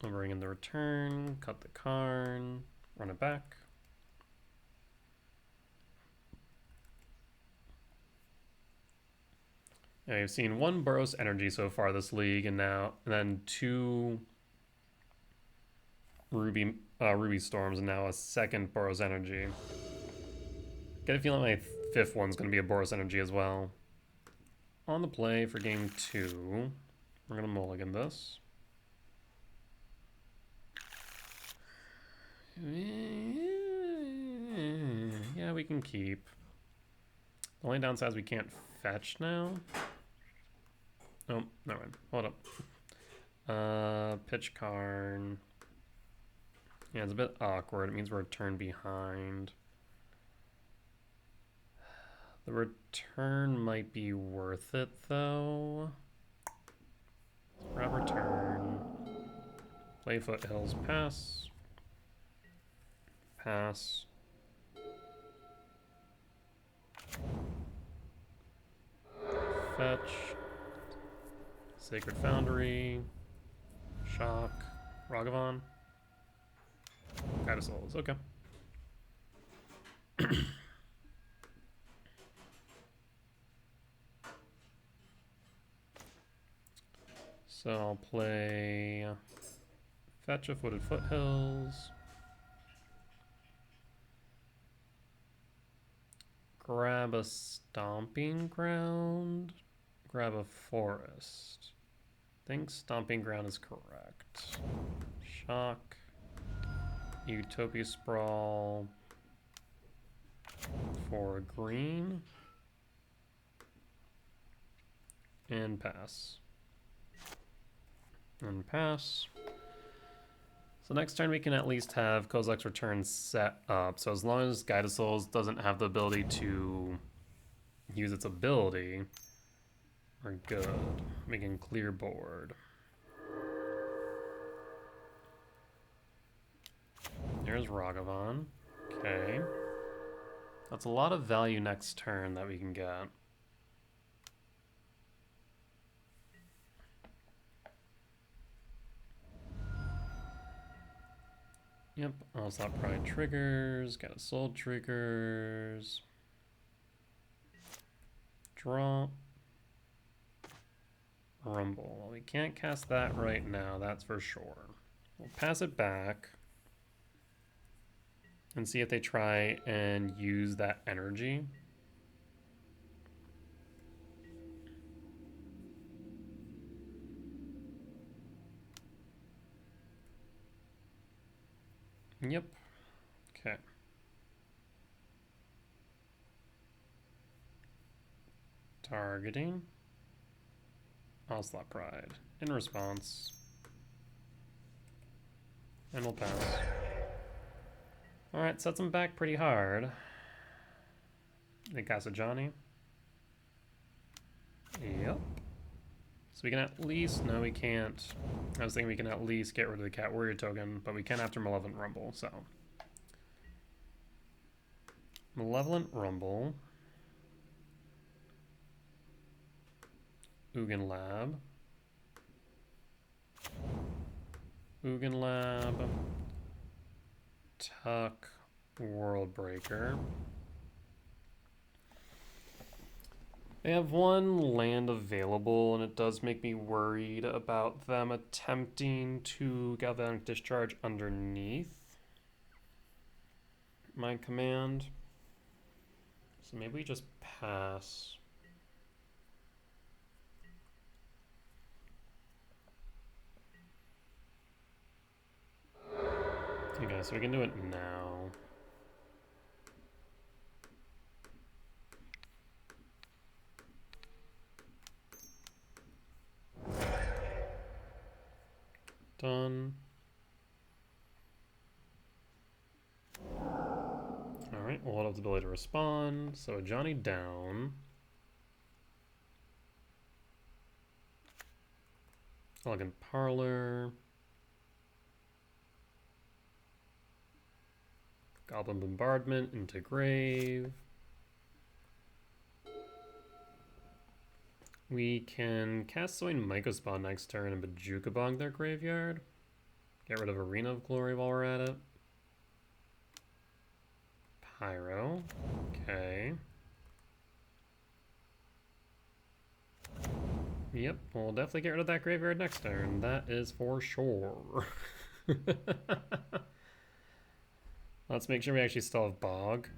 I'll bring in the return, cut the Karn, run it back. Yeah, we've seen 1 Boros Energy so far this league, and then 2 Ruby Storms, and now a second Boros Energy. Get a feeling my 5th one's going to be a Boros Energy as well. On the play for game 2, we're going to mulligan this. Yeah, we can keep. The only downside is we can't fetch now. Oh, never mind. Hold up. Pitch Karn. Yeah, it's a bit awkward. It means we're a turn behind. The return might be worth it, though. Grab return. Play Foothills. Pass. Pass. Fetch. Sacred Foundry. Shock. Ragavan. Guide of Souls. Okay. So I'll play Fetch of Wooded Foothills. Grab a Stomping Ground. Grab a Forest. I think Stomping Ground is correct. Shock. Utopia Sprawl. For green. And pass. And pass. So next turn we can at least have Kozilek's Return set up. So as long as Guide of Souls doesn't have the ability to use its ability, we're good. We can clear board. There's Ragavan. Okay. That's a lot of value next turn that we can get. Yep, Onslaught Pride triggers, got a Soul triggers. Draw. Rumble. Well, we can't cast that right now, that's for sure. We'll pass it back and see if they try and use that energy. Yep. Okay. Targeting. Ocelot Pride. In response. And we'll pass. Alright, sets him back pretty hard. They cast a Johnny. Yep. So we can at least... No, we can't. I was thinking we can at least get rid of the Cat Warrior token, but we can after Malevolent Rumble, so... Malevolent Rumble. Ugin Lab. Ugin Lab. Tuck. World Breaker. They have one land available, and it does make me worried about them attempting to Galvanic Discharge underneath my command. So maybe we just pass. Okay, so we can do it now. Done. Alright, we'll have the ability to respond. So Johnny down. Elegant Parlor. Goblin Bombardment into Grave. We can cast Soin Mycospawn next turn and Bajukabong their graveyard. Get rid of Arena of Glory while we're at it. Pyro. Okay. Yep, we'll definitely get rid of that graveyard next turn. That is for sure. Let's make sure we actually still have Bog.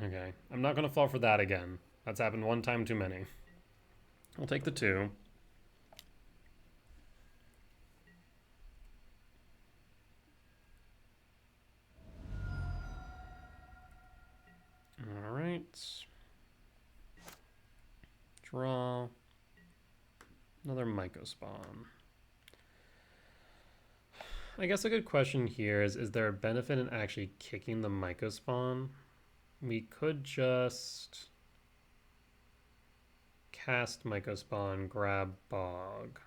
Okay, I'm not going to fall for that again. That's happened one time too many. We'll take the 2. All right. Draw. Another Mycospawn. I guess a good question here is there a benefit in actually kicking the Mycospawn? We could just cast Mycospawn, grab Bog,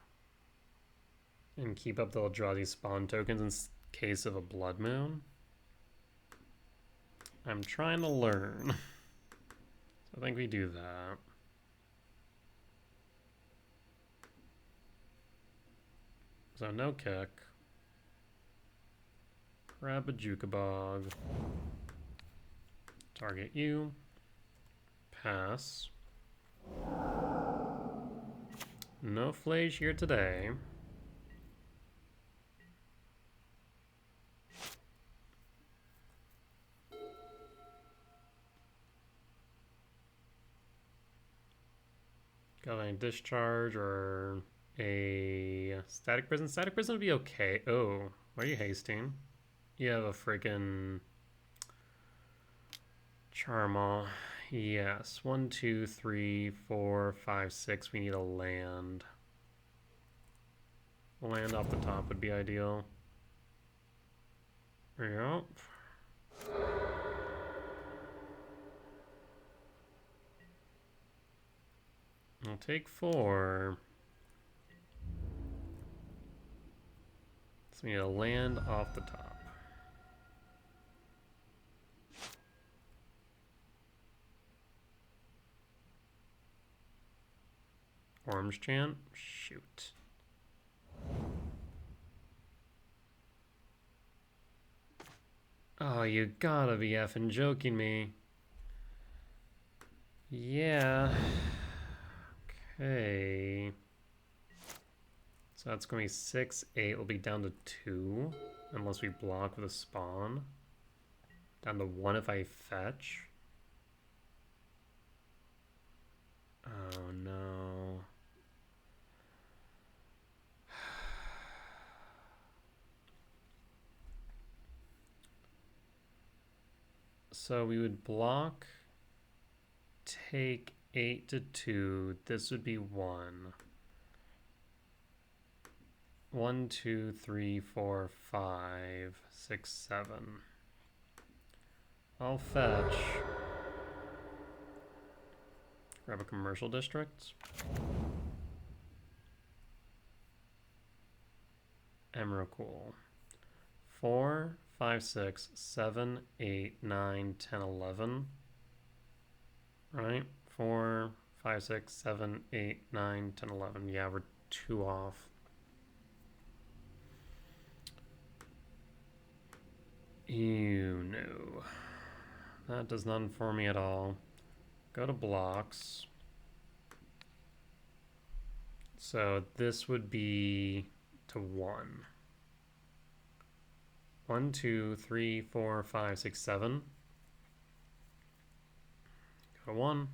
and keep up the Eldrazi spawn tokens in case of a Blood Moon. I'm trying to learn. So I think we do that. So no kick. Grab a Jukabog. Target you. Pass. No Flage here today. Got any discharge or a static prison? Static prison would be okay. Oh, why are you hasting? You have a freaking Charmaw. Yes. 1, 2, 3, 4, 5, 6. We need a land. A land off the top would be ideal. Yep. I'll take 4. So we need a land off the top. Orange Chant? Shoot. Oh, you gotta be effing joking me. Yeah. Okay. So that's going to be 6, 8. It'll be down to 2. Unless we block with a spawn. Down to 1 if I fetch. Oh no. So we would block, take 8 to 2. This would be 1. 1, 2, 3, 4, 5, 6, 7. I'll fetch. Grab a commercial district. Emrakul. 4, 5, 6, 7, 8, 9, 10, 11. Right? 4, 5, 6, 7, 8, 9, 10, 11. Yeah, we're 2 off. You know. That does not inform me at all. Go to blocks. So this would be to 1. 1, 2, 3, 4, 5, 6, 7. Go to 1.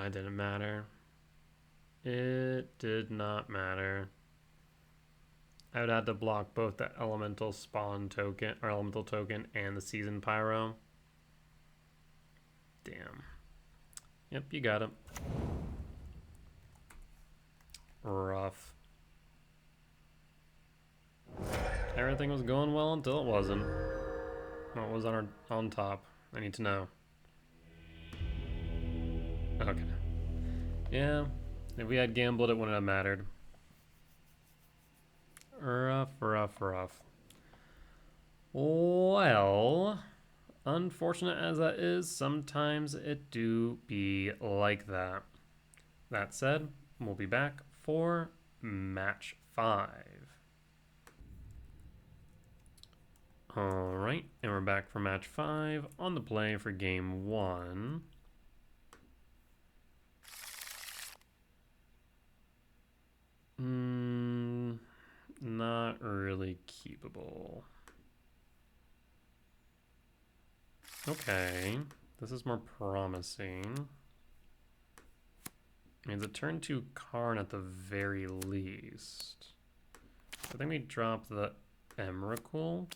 It didn't matter. It did not matter. I would have to block both the elemental spawn token or elemental token and the season pyro. Damn. Yep, you got it. Rough. Everything was going well until it wasn't. What was on top? I need to know. Okay. Yeah, if we had gambled, it wouldn't have mattered. Rough, rough, rough. Well, unfortunate as that is, sometimes it do be like that. That said, we'll be back for match 5. Alright, and we're back for match 5 on the play for game 1. Not really keepable. Okay, this is more promising. Means a turn 2 Karn at the very least. I think we drop the Emrakul.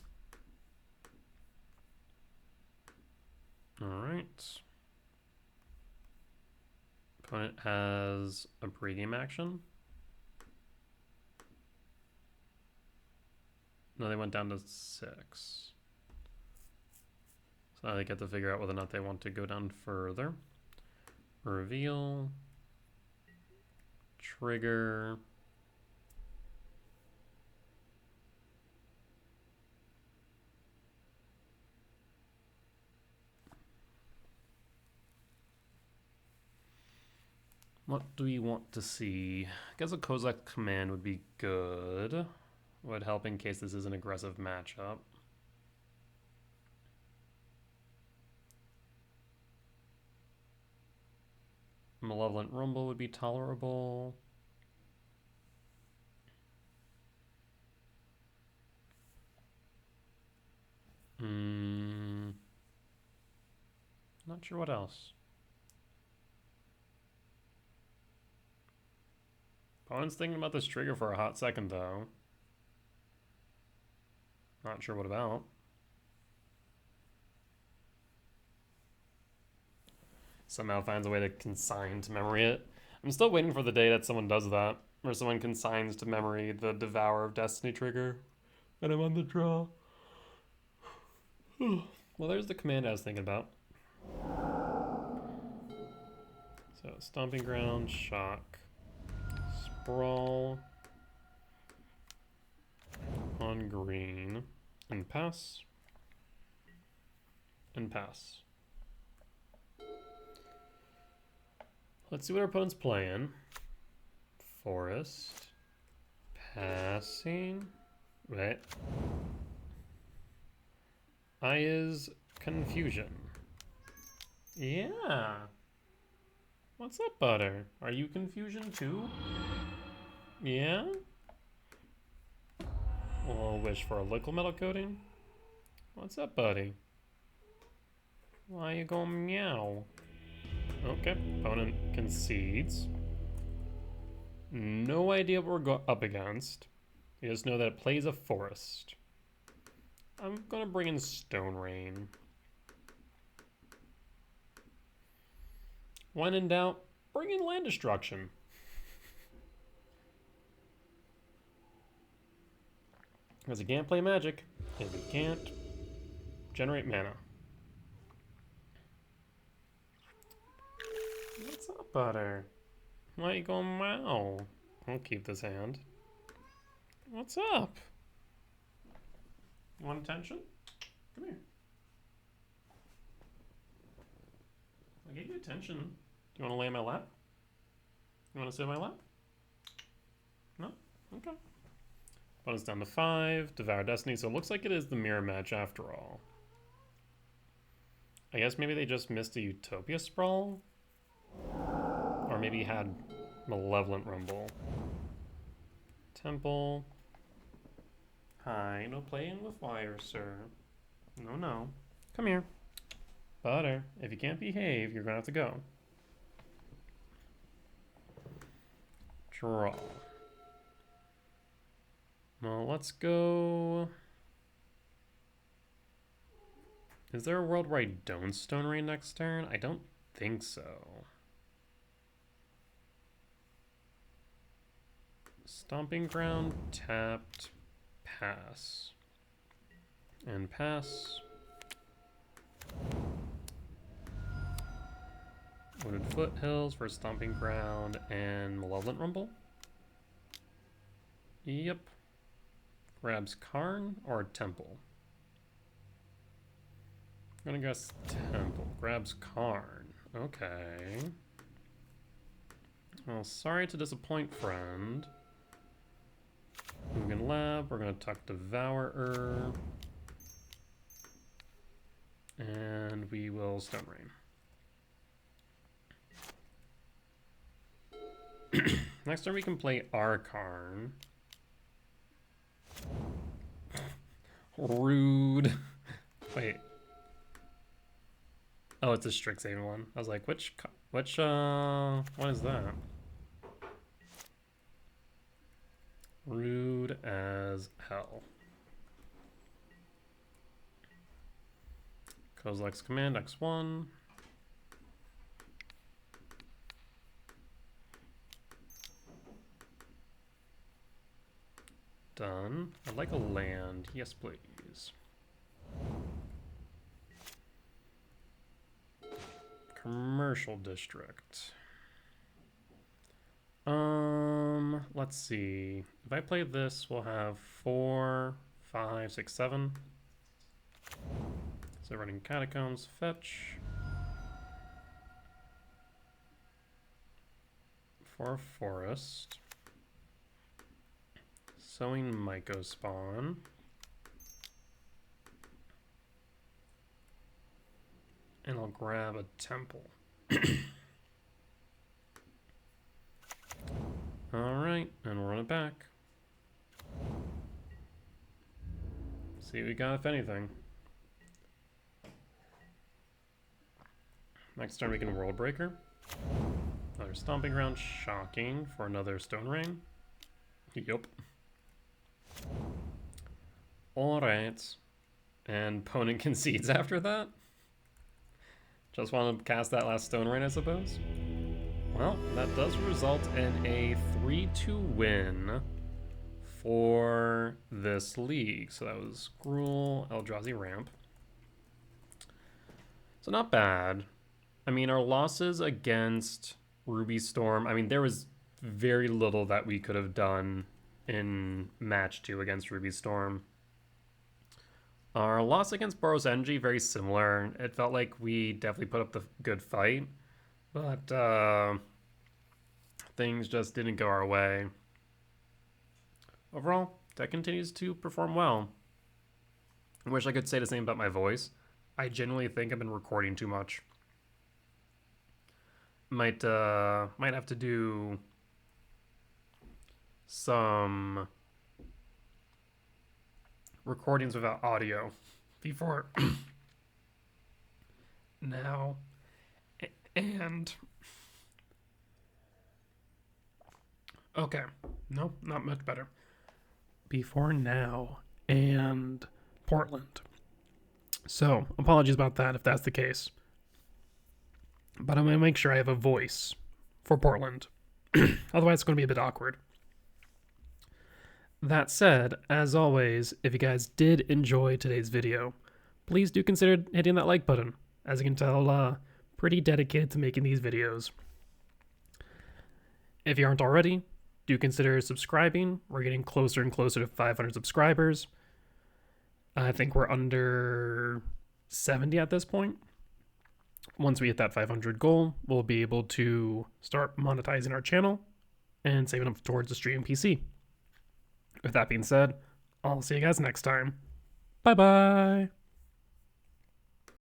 Alright. Opponent has a pregame action. No, they went down to 6. So now they get to figure out whether or not they want to go down further. Reveal. Trigger. What do we want to see? I guess a Kozak command would be good. Would help in case this is an aggressive matchup. Malevolent Rumble would be tolerable. Not sure what else. Opponent's thinking about this trigger for a hot second, though. Not sure what about. Somehow finds a way to consign to memory it. I'm still waiting for the day that someone does that, where someone consigns to memory the Devour of Destiny trigger, and I'm on the draw. Well, there's the command I was thinking about. So, Stomping Ground, Shock, Sprawl on green, and pass, and pass. Let's see what our opponent's playing. Forest, passing, right? Aya's Confusion. Yeah. What's up, Butter? Are you Confusion too? Yeah? We'll wish for a liquid metal coating. What's up, buddy? Why you going meow? Okay, opponent concedes. No idea what we're up against. You just know that it plays a forest. I'm gonna bring in Stone Rain. When in doubt, bring in Land Destruction. Because you can't play Magic if you can't generate mana. What's up, Butter? Why are you going wow? I'll keep this hand. What's up? You want attention? Come here. I gave you attention. Do you want to lay in my lap? You want to sit in my lap? No? Okay. Bonus down to 5. Devour Destiny. So it looks like it is the mirror match after all. I guess maybe they just missed a Utopia Sprawl? Or maybe had Malevolent Rumble. Temple. Hi, no playing with wire, sir. No, no. Come here. Butter, if you can't behave, you're gonna have to go. Draw. Well, let's go... Is there a world where I don't Stone Rain next turn? I don't think so. Stomping Ground, tapped, pass. And pass. Wooded Foothills for Stomping Ground and Malevolent Rumble. Yep. Grabs Karn or Temple? I'm gonna guess Temple. Grabs Karn. Okay. Well, sorry to disappoint, friend. Moving Lab, we're gonna tuck Devourer. And we will Stone Rain. Next turn we can play our Karn. Rude. Wait. Oh, it's a Strixhaven one. I was like, what is that? Rude as hell. Kozilek's Command, X1. Done. I'd like a land. Yes, please. Commercial district. Let's see. If I play this, we'll have 4, 5, 6, 7. So running Catacombs, fetch. For a forest. Sowing Myco spawn. And I'll grab a temple. Alright, and we'll run it back. See what we got, if anything. Next turn we can World Breaker. Another Stomping Ground, shocking for another Stone Rain. Yup. Alright. And opponent concedes after that? Just want to cast that last Stone Rain, I suppose? Well, that does result in a 3-2 win for this league. So that was Gruul, Eldrazi Ramp. So not bad. I mean, our losses against Ruby Storm, I mean, there was very little that we could have done in match 2 against Ruby Storm. Our loss against Boros Energy, very similar. It felt like we definitely put up the good fight, but things just didn't go our way. Overall, deck continues to perform well. I wish I could say the same about my voice. I genuinely think I've been recording too much. Might have to do some recordings without audio before now, and okay, no, not much better. before now and Portland. So, apologies about that if that's the case. But I'm going to make sure I have a voice for Portland. Otherwise, it's going to be a bit awkward. That said, as always, if you guys did enjoy today's video, please do consider hitting that like button. As you can tell, pretty dedicated to making these videos. If you aren't already, do consider subscribing. We're getting closer and closer to 500 subscribers. I think we're under 70 at this point. Once we hit that 500 goal, we'll be able to start monetizing our channel and saving up towards the stream PC. With that being said, I'll see you guys next time. Bye-bye!